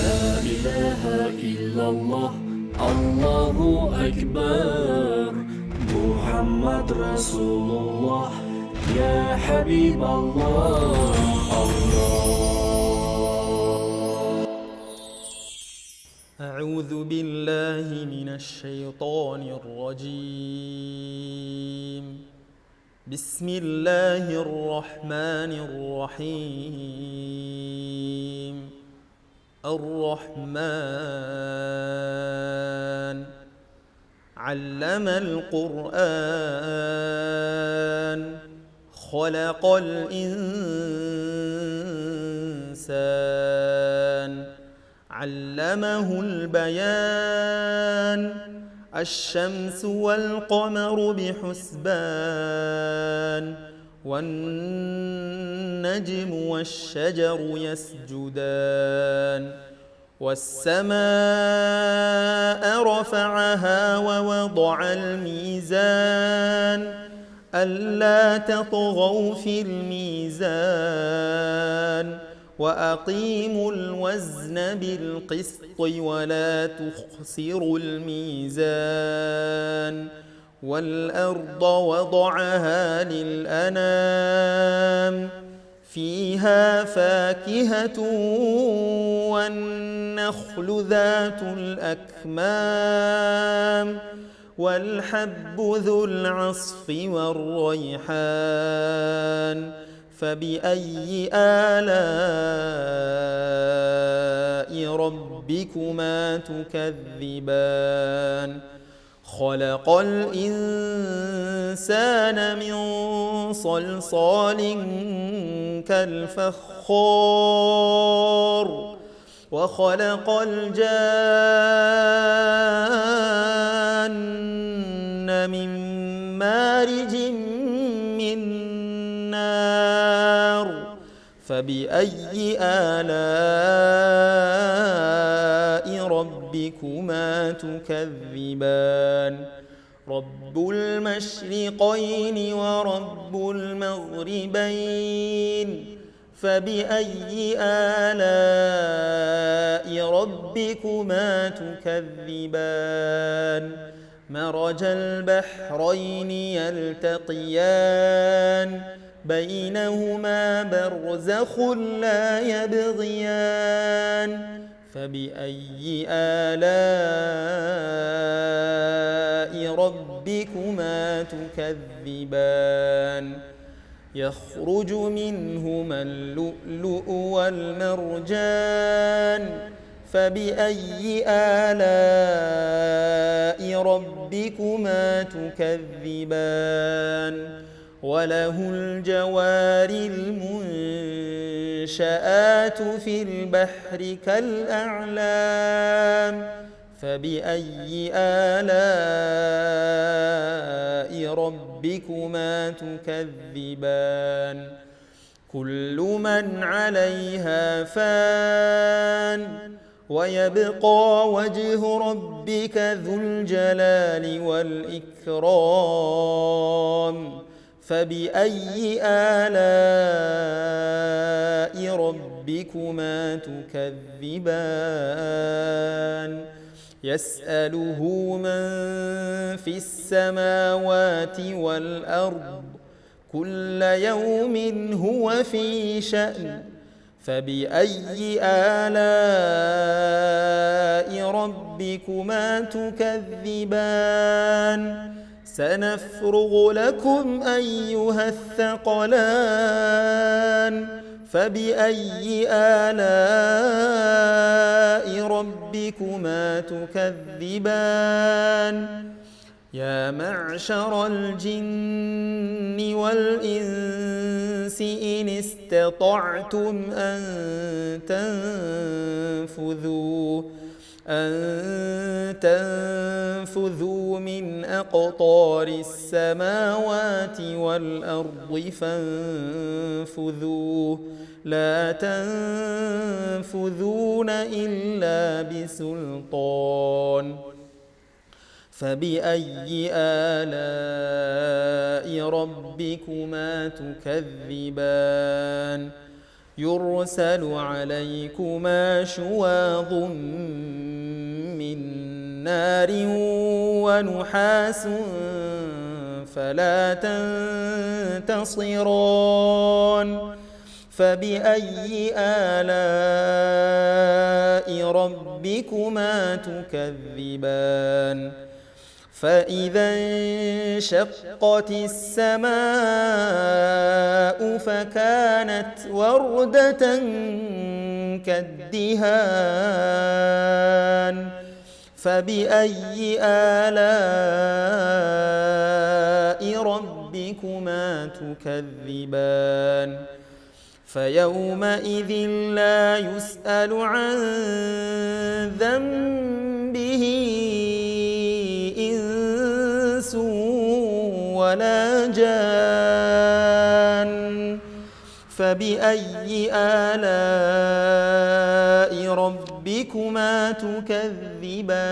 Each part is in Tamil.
لا إله إلا الله الله أكبر محمد رسول الله يا حبيب الله أعوذ بالله من الشيطان الرجيم بسم الله الرحمن الرحيم الرحمن علم القرآن خلق الإنسان علمه البيان الشمس والقمر بحسبان والنجم والشجر يسجدان والسماء رفعها ووضع الميزان ألا تطغوا في الميزان وأقيموا الوزن بالقسط ولا تخسروا الميزان والأرض وضعها للأنام فيها فاكهة والنخل ذات الأكمام والحب ذو العصف والريحان فبأي آلاء ربكما تكذبان خلق الإنسان من صلصال كالفخار وخلق الجان من مارج من نار فبأي آلاء ربكما تكذبان رب المشرقين ورب المغربين فبأي آلاء ربكما تكذبان مرج البحرين يلتقيان بينهما برزخ لا يبغيان فبأي آلاء ربكما تكذبان يخرج منهما اللؤلؤ والمرجان فبأي آلاء ربكما تكذبان وله الجوار المنشآت في البحر كالأعلام فبأي آلاء ربكما تكذبان كل من عليها فان ويبقى وجه ربك ذو الجلال والإكرام فبأي آلاء ربكما تكذبان يسأله من في السماوات والأرض كل يوم هو في شأن فبأي آلاء ربكما تكذبان سنفرغ لكم أيها الثقلان فبأي آلاء ربكما تكذبان يا معشر الجن والإنس إن استطعتم أن تنفذوا من أقطار السماوات والأرض فانفذوا لا تنفذون إلا بسلطان فبأي آلاء ربكما تكذبان يرسل عليكما شواظ من نار ونحاس فلا تنتصران فبأي آلاء ربكما تكذبان فإذا انشقت السماء فكانت وردة كالدهان فبأي آلاء ربكما تكذبان فيومئذ لا يسأل عن ذنبه إنس ولا جان فبأي آلاء ربكما تكذبان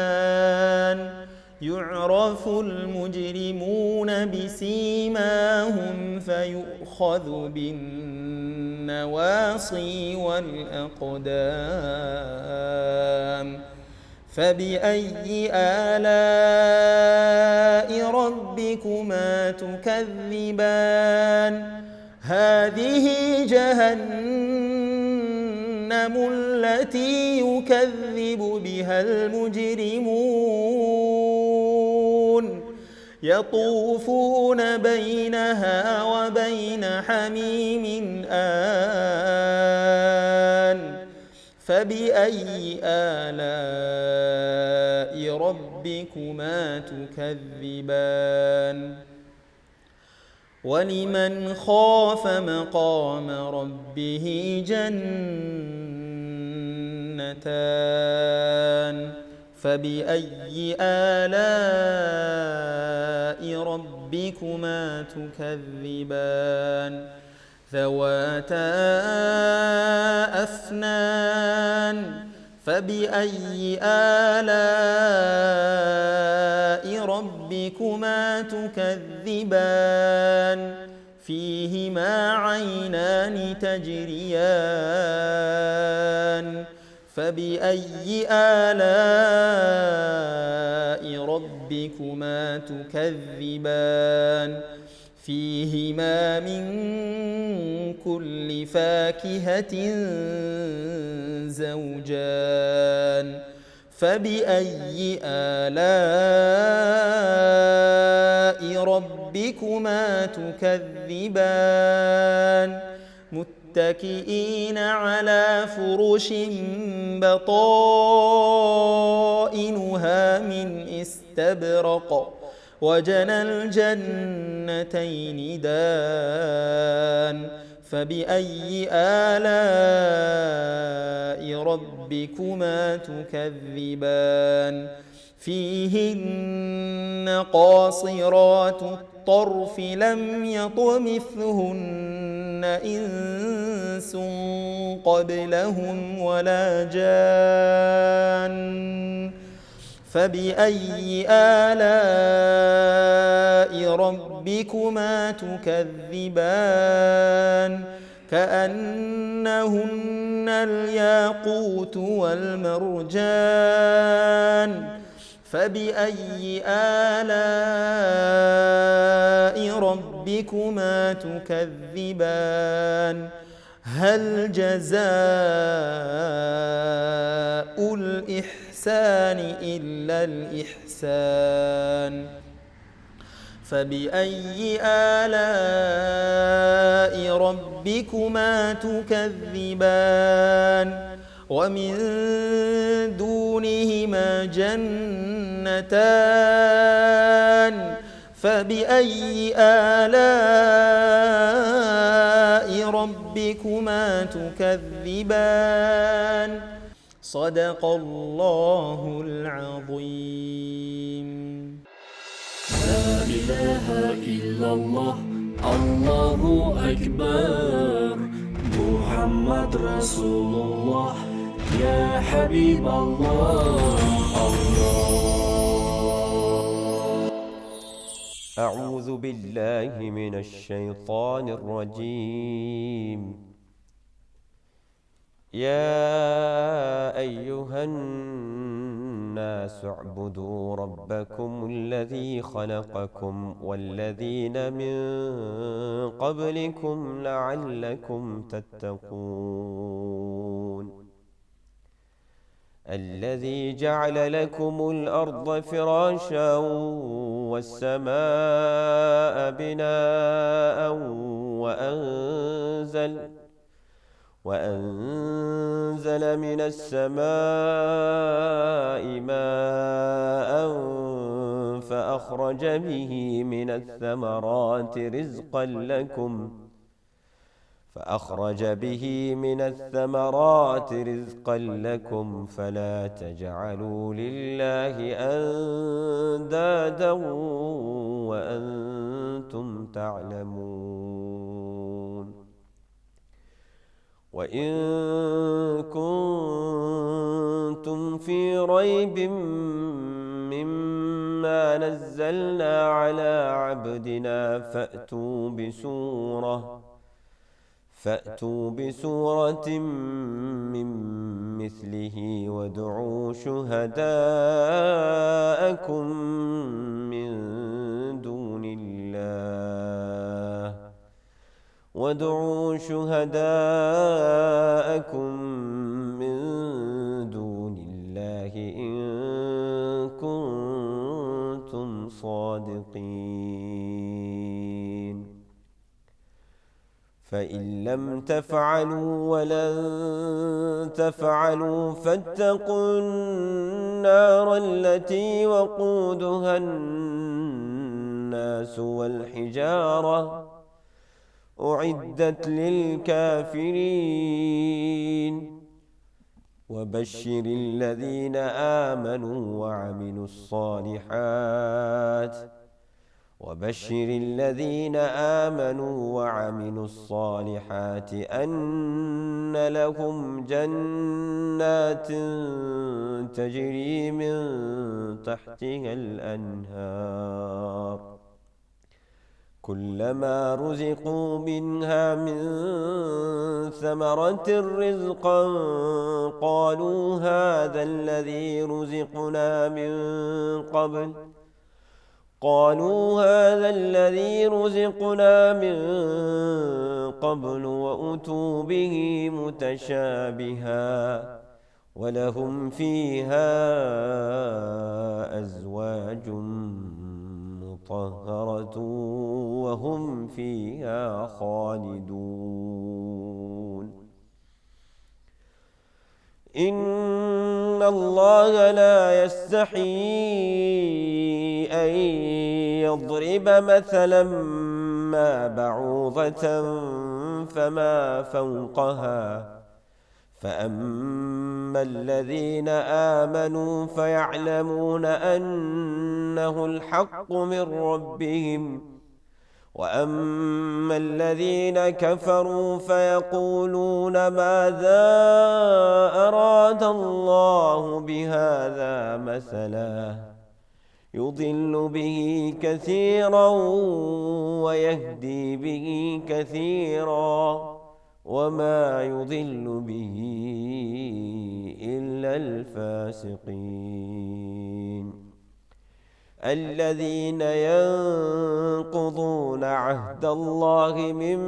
يعرف المجرمون بسيماهم فيؤخذ بالنواصي والأقدام فبأي آلاء ربكما تكذبان هذه جهنم التي يكذب بها المجرمون يطوفون بينها وبين حميم آن فبأي آلاء ربكما تكذبان ولمن خاف مقام ربه جنتان فبأي آلاء ربكما تكذبان ذواتا أفنان فبأي آلاء ربكما تكذبان فيهما عينان تجريان فبأي آلاء ربكما تكذبان فيهما من كل فاكهة زوجان فبأي آلاء ربكما تكذبان متكئين على فرش بطائنها من استبرق وجنى الجنتين دان فبأي آلاء ربكما تكذبان فيهن قاصرات الطرف لم يطمثهن إنس قبلهم ولا جان فبأي آلاء ربكما تكذبان كأنهن الياقوت والمرجان فبأي آلاء ربكما تكذبان هل جزاء الإحسان إلا الإحسان فبأي آلاء ربكما تكذبان ومن دونهما جنتان فبأي آلاء ربكما تكذبان صدق الله العظيم لا إله إلا الله الله أكبر محمد رسول الله يا حبيب الله أعوذ بالله من الشيطان الرجيم يا أيها الناس اعبدوا ربكم الذي خلقكم والذين من قبلكم لعلكم تتقون الذي جعل لكم الأرض فراشا والسماء بناء وأنزل من السماء ماء فأخرج به من الثمرات رزقا لكم فلا تجعلوا لله أندادا وأنتم تعلمون وإن كنتم في ريب مما نزلنا على عبدنا فأتوا بسورة من مثله وادعوا شهداءكم من دون الله إن كنتم صادقين فإن لم تفعلوا ولن تفعلوا فاتقوا النار التي وقودها الناس والحجارة أعدت للكافرين وبشر الذين آمنوا وعملوا الصالحات أن لهم جنات تجري من تحتها الأنهار كلما رزقوا منها من ثمرة رزقا قالوا هذا الذي رزقنا من قبل وأتوا به متشابها ولهم فيها أزواج مطهرة وهم فيها خالدون إن الله لا يستحيي أن يضرب مثلا ما بعوضة فما فوقها فأما الذين آمنوا فيعلمون أنه الحق من ربهم وأما الذين كفروا فيقولون ماذا أراد الله بهذا مثلا يضل به كثيرا ويهدي به كثيرا وما يضل به إلا الفاسقين الذين ينقضون عهد الله من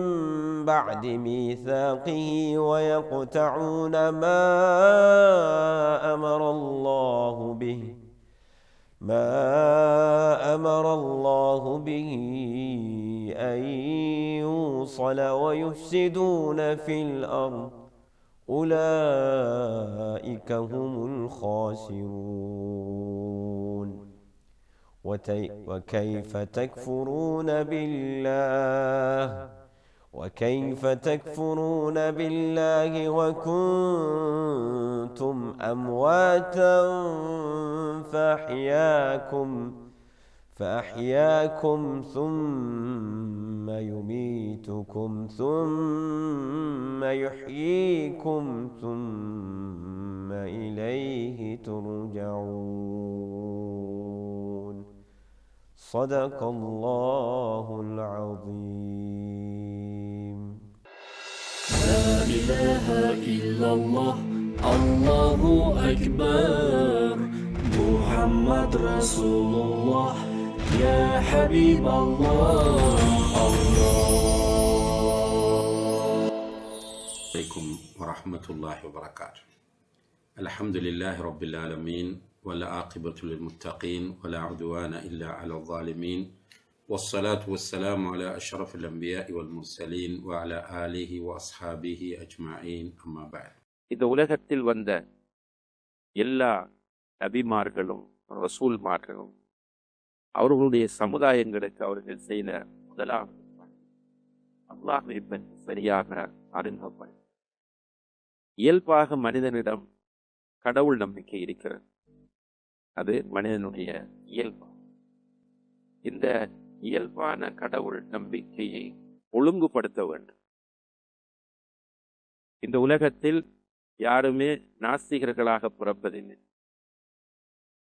بعد ميثاقه ويقطعون ما أمر الله به أن يوصل ويفسدون في الأرض أولئك هم الخاسرون وكيف تكفرون بالله وكنتم أمواتا فأحياكم ثم يميتكم ثم يحييكم ثم إليه ترجعون صدق الله العظيم. ilaha illallah, Allahu Akbar. Muhammad Rasulullah, ya Habib Allah. عليكم ورحمة الله وبركاته. الحمد لله رب العالمين والعاقبة للمتقين ولا عدوان إلا على الظالمين والصلاة والسلام على أشرف الأنبياء والمرسلين وعلى آله وأصحابه أجمعين أما بعد. இந்த உலகத்தில் வந்த எல்லா நபிமார்களும் ரசூல்மார்களும் அவர்களுடைய சமுதாயங்களுக்கு அவர்கள் செய்த முதலாவது அல்லாஹ்வை பற்றி சரியாக அறிந்தவர். இயல்பாக மனிதனிடம் கடவுள் நம்பிக்கை இருக்கிறது. அது மனிதனுடைய இயல்பு. இந்த இயல்பான கடவுள் நம்பிக்கையை ஒழுங்குபடுத்த வேண்டும். இந்த உலகத்தில் யாருமே நாஸ்திகர்களாக பிறப்பதில்லை.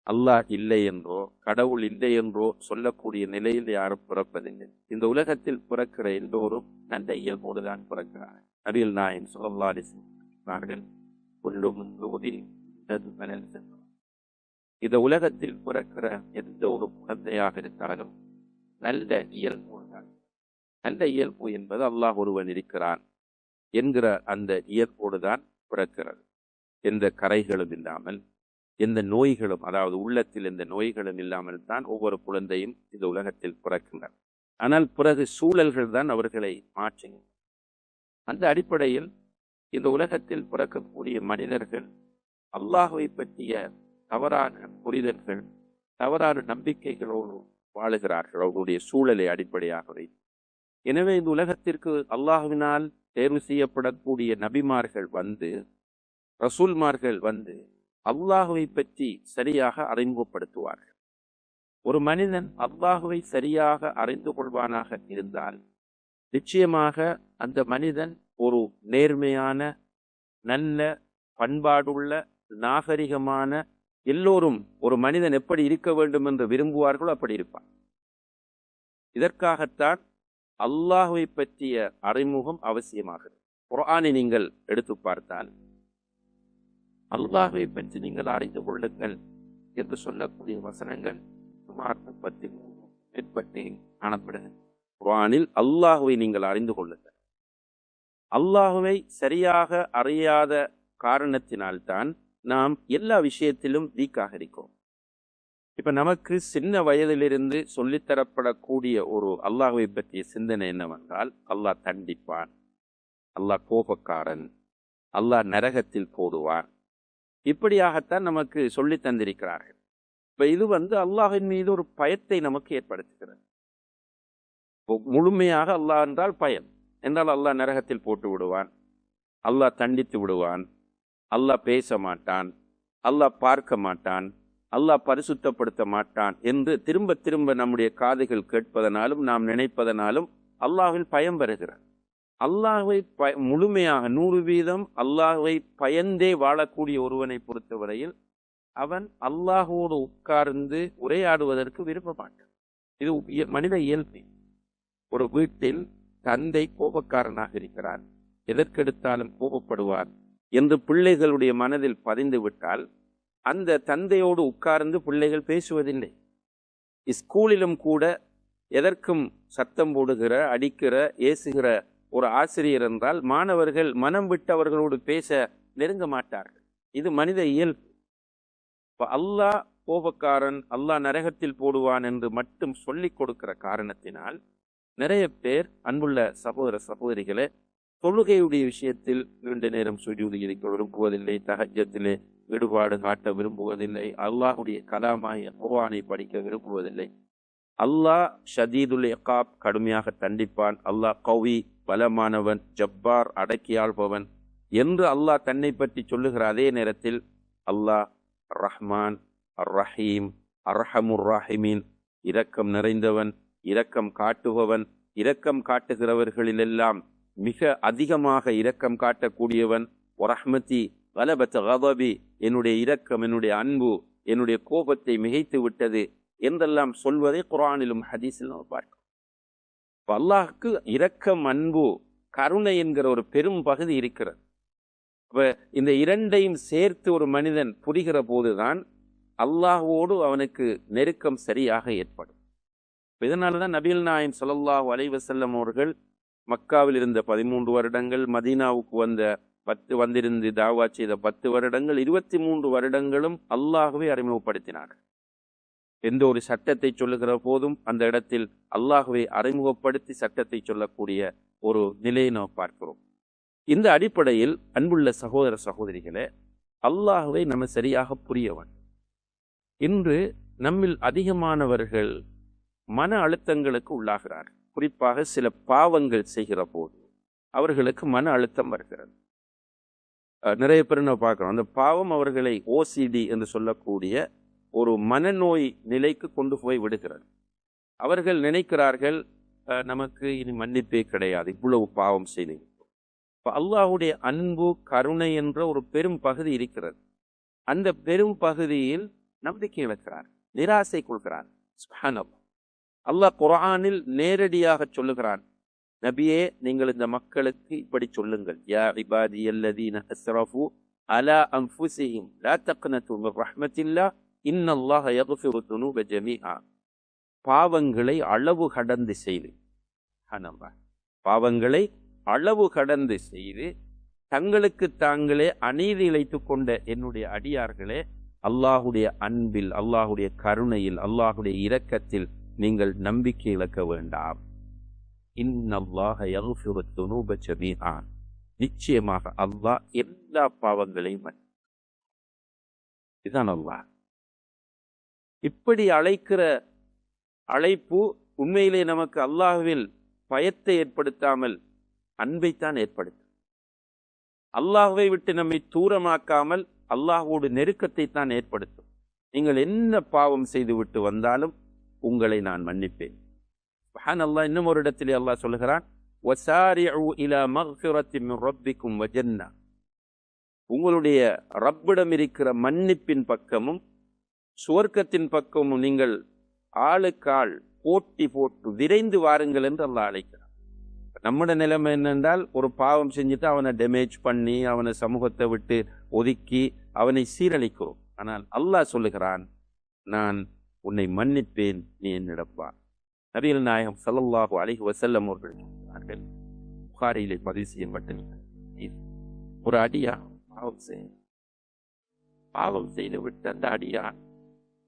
அல்லாஹ் இல்லை என்றோ கடவுள் இல்லை என்றோ சொல்லக்கூடிய நிலையில் யாரும் பிறப்பதில்லை. இந்த உலகத்தில் பிறக்கிற எல்லோரும் நல்ல இயல்போடு தான் பிறக்கிறார்கள். நபிகள் நாயகம் ஸல்லல்லாஹு அலைஹி வஸல்லம் இந்த உலகத்தில் பிறக்கிற எந்த ஒரு குழந்தையாக இருந்தாலும் நல்ல இயல்போடு தான். நல்ல இயல்பு என்பது அல்லாஹ் ஒருவன் இருக்கிறான் என்கிற அந்த இயல்போடு தான் பிறக்கிறது. எந்த கரைகளும் இல்லாமல், எந்த நோய்களும், அதாவது உள்ளத்தில் எந்த நோய்களும் இல்லாமல் தான் ஒவ்வொரு குழந்தையும் இந்த உலகத்தில் பிறக்கின்றன. ஆனால் பிறகு சூழல்கள் தான் அவர்களை மாற்றுகின்றன. அந்த அடிப்படையில் இந்த உலகத்தில் பிறக்கக்கூடிய மனிதர்கள் அல்லாஹ்வை பற்றிய தவறான புரிதல்கள், தவறான நம்பிக்கைகளோடு வாழுகிறார்கள், அவர்களுடைய சூழலை அடிப்படையாக வைத்து. எனவே இந்த உலகத்திற்கு அல்லாஹ்வினால் தேர்வு செய்யப்படக்கூடிய நபிமார்கள் வந்து, ரசூல்மார்கள் வந்து அல்லாஹ்வை பற்றி சரியாக அறிமுகப்படுத்துவார்கள். ஒரு மனிதன் அல்லாஹ்வை சரியாக அறிந்து கொள்வானாக இருந்தால் நிச்சயமாக அந்த மனிதன் ஒரு நேர்மையான, நல்ல, பண்பாடுள்ள, நாகரிகமான, எல்லோரும் ஒரு மனிதன் எப்படி இருக்க வேண்டும் என்று விரும்புவார்களோ அப்படி இருப்பான். இதற்காகத்தான் அல்லாஹ்வை பற்றிய அறிமுகம் அவசியமாகிறது. குர்ஆனை நீங்கள் எடுத்து பார்த்தால் அல்லாஹ்வை பற்றி நீங்கள் அறிந்து கொள்ளுங்கள் என்று சொல்லக்கூடிய வசனங்கள் சுமார் 33 மேற்பட்டு காணப்படுகிறது. குர்ஆனில் அல்லாஹ்வை நீங்கள் அறிந்து கொள்ளுங்கள். அல்லாஹ்வை சரியாக அறியாத காரணத்தினால்தான் நாம் எல்லா விஷயத்திலும் வீக்காக இருக்கிறோம். இப்ப நமக்கு சின்ன வயதிலிருந்து சொல்லித்தரப்படக்கூடிய ஒரு அல்லாஹ்வை பற்றிய சிந்தனை என்னவென்றால், அல்லாஹ் தண்டிப்பான், அல்லாஹ் கோபக்காரன், அல்லாஹ் நரகத்தில் போடுவான், இப்படியாகத்தான் நமக்கு சொல்லி தந்திருக்கிறார்கள். இப்ப இது அல்லாஹ்வின் மீது ஒரு பயத்தை நமக்கு ஏற்படுத்துகிறது. முழுமையாக அல்லாஹ் என்றால் பயம் என்றால் அல்லாஹ் நரகத்தில் போட்டு விடுவான், அல்லாஹ் தண்டித்து விடுவான், அல்லாஹ் பேச மாட்டான், அல்லாஹ் பார்க்க மாட்டான், அல்லாஹ் பரிசுத்தப்படுத்த மாட்டான் என்று திரும்ப திரும்ப நம்முடைய காதுகள் கேட்பதனாலும் நாம் நினைப்பதனாலும் அல்லாஹ்வின் பயம் வருகிறது. அல்லாஹ்வை முழுமையாக 100% அல்லாஹ்வை பயந்தே வாழக்கூடிய ஒருவனை பொறுத்தவரையில் அவன் அல்லாஹோடு உட்கார்ந்து உரையாடுவதற்கு விரும்ப மாட்டான். இது மனித இயல்பு. ஒரு வீட்டில் தந்தை கோபக்காரனாக இருக்கிறார், எதற்கெடுத்தாலும் கோபப்படுவார் என்று பிள்ளைகளுடைய மனதில் பதிந்து விட்டால் அந்த தந்தையோடு உட்கார்ந்து பிள்ளைகள் பேசுவதில்லை. ஸ்கூலிலும் கூட எதற்கும் சத்தம் போடுகிற, அடிக்கிற, ஏசுகிற ஒரு ஆசிரியர் என்றால் மாணவர்கள் மனம் விட்டு அவர்களோடு பேச நெருங்க மாட்டார்கள். இது மனித இயல்பு. அல்லாஹ் கோபக்காரன், அல்லாஹ் நரகத்தில் போடுவான் என்று மட்டும் சொல்லிக் கொடுக்கிற காரணத்தினால் நிறைய பேர், அன்புள்ள சகோதர சகோதரிகளே, தொழுகையுடைய விஷயத்தில் 2 நேரம் சுஜூது இருக்க விரும்புவதில்லை, தஹஜ்ஜத்திலே ஈடுபாடு காட்ட விரும்புவதில்லை, அல்லாஹுடைய கலாமாய குர்ஆனை படிக்க விரும்புவதில்லை. அல்லாஹ் ஷதீதுல் இகாப், கடுமையாக தண்டிப்பான், அல்லாஹ் கவி, பலமானவன், ஜப்பார், அடக்கியாள்பவன் என்று அல்லாஹ் தன்னை பற்றி சொல்லுகிற அதே நேரத்தில் அல்லாஹ் ரஹ்மான், அர் ரஹீம், அர்ஹமுர் ராஹிமீன், இரக்கம் நிறைந்தவன், இரக்கம் காட்டுபவன், இரக்கம் காட்டுகிறவர்களிலெல்லாம் மிக அதிகமாக இரக்கம் காட்டக்கூடியவன், வரஹ்மதி கலபத் கதபி, என்னுடைய இரக்கம், என்னுடைய அன்பு, என்னுடைய கோபத்தை மிகைத்து விட்டது என்றெல்லாம் சொல்வதை குர்ஆனிலும் ஹதீஸிலும் பார்க்கிறோம். அல்லாஹ்க்கு இரக்கம், அன்பு, கருணை என்கிற ஒரு பெரும் பகுதி இருக்கிறது. அப்ப இந்த இரண்டையும் சேர்த்து ஒரு மனிதன் புரிகிற போதுதான் அல்லாஹ்வோடு அவனுக்கு நெருக்கம் சரியாக ஏற்படும். இதனாலதான் நபிகள் நாயகம் ஸல்லல்லாஹு அலைஹி வஸல்லம் அவர்கள் மக்காவில் இருந்த 13 வருடங்கள், மதீனாவுக்கு வந்திருந்து தாவா செய்த 10 வருடங்கள், 23 வருடங்களும் அல்லாஹ்வை அறிமுகப்படுத்தினார்கள். எந்த ஒரு சட்டத்தை சொல்லுகிற போதும் அந்த இடத்தில் அல்லாஹ்வை அறிமுகப்படுத்தி சட்டத்தை சொல்லக்கூடிய ஒரு நிலையை நாம் பார்க்கிறோம். இந்த அடிப்படையில் அன்புள்ள சகோதர சகோதரிகளே, அல்லாஹ்வை நம்ம சரியாக புரியவன். இன்று நம்மில் அதிகமானவர்கள் மன அழுத்தங்களுக்கு உள்ளாகிறார்கள். குறிப்பாக சில பாவங்கள் செய்கிற போது அவர்களுக்கு மன அழுத்தம் வருகிறது. நிறைய பேர் நம்ம பார்க்கிறோம், அந்த பாவம் அவர்களை ஓசிடி என்று சொல்லக்கூடிய ஒரு மனநோய் நிலைக்கு கொண்டு போய் விடுகிறது. அவர்கள் நினைக்கிறார்கள், நமக்கு இனி மன்னிப்பே கிடையாது, இவ்வளவு பாவம் செய்தேன். இப்போ அல்லாஹ்வுடைய அன்பு கருணை என்ற ஒரு பெரும் பகுதி இருக்கிறது. அந்த பெரும் பகுதியில் நம்பிக்கை இழக்கிறார், நிராசை கொள்கிறார். சுப்ஹானல்லாஹ், அல்லாஹ் குர்ஆனில் நேரடியாக சொல்லுகிறான், நபியே நீங்கள் இந்த மக்களுக்கு இப்படி சொல்லுங்கள், யா இபாதியல்லதீன அஸ்ரஃபு அலா அன்ஃபுஸிஹிம் லா தக்னது மின் ரஹ்மத்தில்லாஹ் இன்னல்லாஹ யக்ஃபிரு துனூப ஜமீஆ. பாவங்களை அளவு கடந்து செய்து, பாவங்களை அளவு கடந்து செய்து தங்களுக்கு தாங்களே அநீதி இழைத்துக் கொண்ட என்னுடைய அடியார்களே, அல்லாஹுடைய அன்பில், அல்லாஹுடைய கருணையில், அல்லாஹுடைய இரக்கத்தில் நீங்கள் நம்பிக்கை இழக்க வேண்டாம். இன்னல்லாஹ யக்ஃபிரு துனூப ஜமீஆ, நிச்சயமாக அல்லாஹ் எல்லா பாவங்களையும். இதுதான் அல்லாஹ். இப்படி அழைக்கிற அழைப்பு உண்மையிலே நமக்கு அல்லாஹ்வில் பயத்தை ஏற்படுத்தாமல் அன்பைத்தான் ஏற்படுத்தும். அல்லாஹ்வை விட்டு நம்மை தூரமாக்காமல் அல்லாஹ்வோடு நெருக்கத்தை தான் ஏற்படுத்தும். நீங்கள் என்ன பாவம் செய்து விட்டு வந்தாலும் உங்களை நான் மன்னிப்பேன். சுப்ஹானல்லாஹ், இன்னும் ஒரு இடத்திலே அல்லாஹ் சொல்லுகிறான், வஸாரிஉ இலா மக்ஃபிரத்தின் மின் ரப்பிக்கும் வ ஜன்னah. உங்களுடைய ரப்பிடம் இருக்கிற மன்னிப்பின் பக்கமும் சுவர்க்கத்தின் பக்கமும் நீங்கள் ஆளுக்காள் போட்டி போட்டு விரைந்து வாருங்கள் என்று அல்லாஹ் அழைக்கிறான். நம்முடைய நிலைமை என்னென்றால், ஒரு பாவம் செஞ்சுட்டு அவனை டேமேஜ் பண்ணி அவனை சமூகத்தை விட்டு ஒதுக்கி அவனை சீரழிக்கிறோம். ஆனால் அல்லாஹ் சொல்லுகிறான், நான் உன்னை மன்னிப்பேன், நீ என்னிடம் வா. நபிகள் நாயகம் ஸல்லல்லாஹு அலைஹி வஸல்லம் அவர்கள் சொன்னார்கள், புகாரியிலே பதிவு செய்யப்பட்டிருக்கிறது, ஒரு அடியான் பாவம் செய்து விட்டு அந்த அடியான்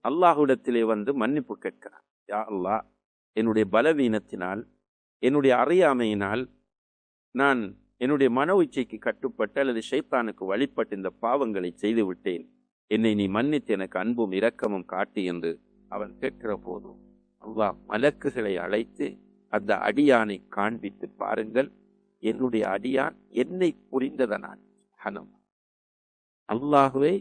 அல்லாஹ்விடத்திலே வந்து மன்னிப்பு கேட்கிறான். யா அல்லாஹ், என்னுடைய பலவீனத்தினால், என்னுடைய அறியாமையினால் நான் என்னுடைய மன இச்சைக்கு கட்டுப்பட்டு அல்லது ஷைத்தானுக்கு வழிபட்டு இந்த பாவங்களை செய்து விட்டேன், என்னை நீ மன்னித்து எனக்கு அன்பும் இரக்கமும் காட்டு என்று அவன் கேட்கிற போதும் அல்லாஹ் மலக்குகளை அழைத்து அந்த அடியானை காண்பித்து, பாருங்கள், என்னுடைய அடியான் என்னை புரிந்ததனால். அல்லாஹ்வே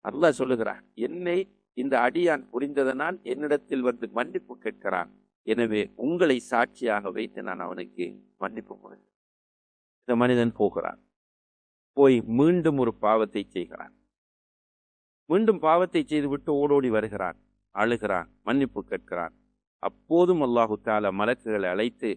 அல்லாஹ் சொல்லுகிறான், என்னை இந்த அடியான் புரிந்ததனால் என்னிடத்தில் வந்து மன்னிப்பு கேட்கிறான், எனவே உங்களை சாட்சியாக வைத்து நான் அவனுக்கு மன்னிப்பு கொடுக்கிறேன். இந்த மனிதன் போகிறான், போய் மீண்டும் ஒரு பாவத்தை செய்கிறான். மீண்டும் பாவத்தை செய்துவிட்டு ஓடோடி வருகிறான், அழுகிறான், மன்னிப்பு கேட்கிறான். அப்போதும் அல்லாஹு தஆலா மலக்குகளை அழைத்து,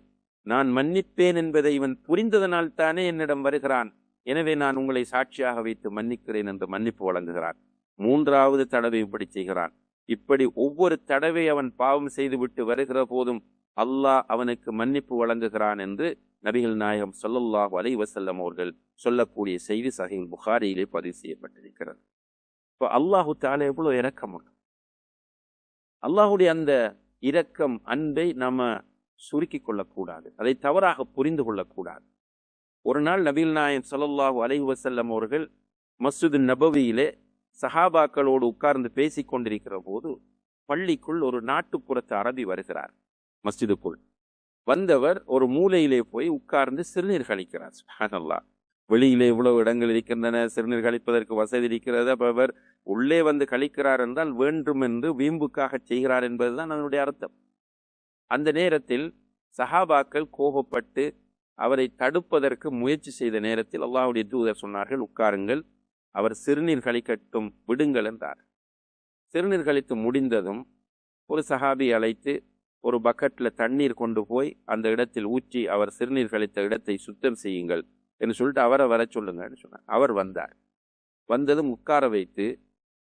நான் மன்னிப்பேன் என்பதை இவன் புரிந்ததனால் தானே என்னிடம் வருகிறான், எனவே நான் உங்களை சாட்சியாக வைத்து மன்னிக்கிறேன் என்று மன்னிப்பு வழங்குகிறான். 3வது தடவை இப்படி செய்கிறான். இப்படி ஒவ்வொரு தடவை அவன் பாவம் செய்துவிட்டு வருகிற போதும் அல்லாஹ் அவனுக்கு மன்னிப்பு வழங்குகிறான் என்று நபிகள் நாயகம் ஸல்லல்லாஹு அலைஹி வஸல்லம் அவர்கள் சொல்லக்கூடிய செய்தி சஹீஹ் புகாரியிலே பதிவு செய்யப்பட்டிருக்கிறது. இப்போ அல்லாஹு தஆலா எவ்வளவு இரக்கமுள்ள, அல்லாஹுடைய அந்த இரக்கம், அன்பை நாம சுருக்கி கொள்ளக்கூடாது, அதை தவறாக புரிந்து கொள்ளக்கூடாது. ஒரு நாள் நபிகள் நாயகம் ஸல்லல்லாஹு அலைஹி வஸல்லம் அவர்கள் மஸ்ஜிது நபவியிலே சஹாபாக்களோடு உட்கார்ந்து பேசிக் கொண்டிருக்கிற போது பள்ளிக்குள் ஒரு நாட்டுப்புறத்து அரபி வருகிறார். மஸ்ஜிதுக்குள் வந்தவர் ஒரு மூலையிலே போய் உட்கார்ந்து சிறுநீர் கழிக்கிறார். சுப்ஹானல்லாஹ், வெளியிலே இவ்வளவு இடங்கள் இருக்கின்றன, சிறுநீர் கழிப்பதற்கு வசதி இருக்கிறது. அப்ப அவர் உள்ளே வந்து கழிக்கிறார் என்றால் வேண்டும் என்று வீம்புக்காக செய்கிறார் என்பதுதான் அதனுடைய அர்த்தம். அந்த நேரத்தில் சஹாபாக்கள் கோபப்பட்டு அவரை தடுப்பதற்கு முயற்சி செய்த நேரத்தில் அல்லாஹ்வுடைய தூதர் சொன்னார்கள், உட்காருங்கள், அவர் சிறுநீர் கழிக்கட்டும், விடுங்கள் என்றார். சிறுநீர் கழித்து முடிந்ததும் ஒரு சஹாபி அழைத்து ஒரு பக்கெட்டில் தண்ணீர் கொண்டு போய் அந்த இடத்தில் ஊற்றி அவர் சிறுநீர் கழித்த இடத்தை சுத்தம் செய்யுங்கள் என்று சொல்லிட்டு அவரை வர சொல்லுங்கன்னு சொன்னார். அவர் வந்தார். வந்ததும் உட்கார வைத்து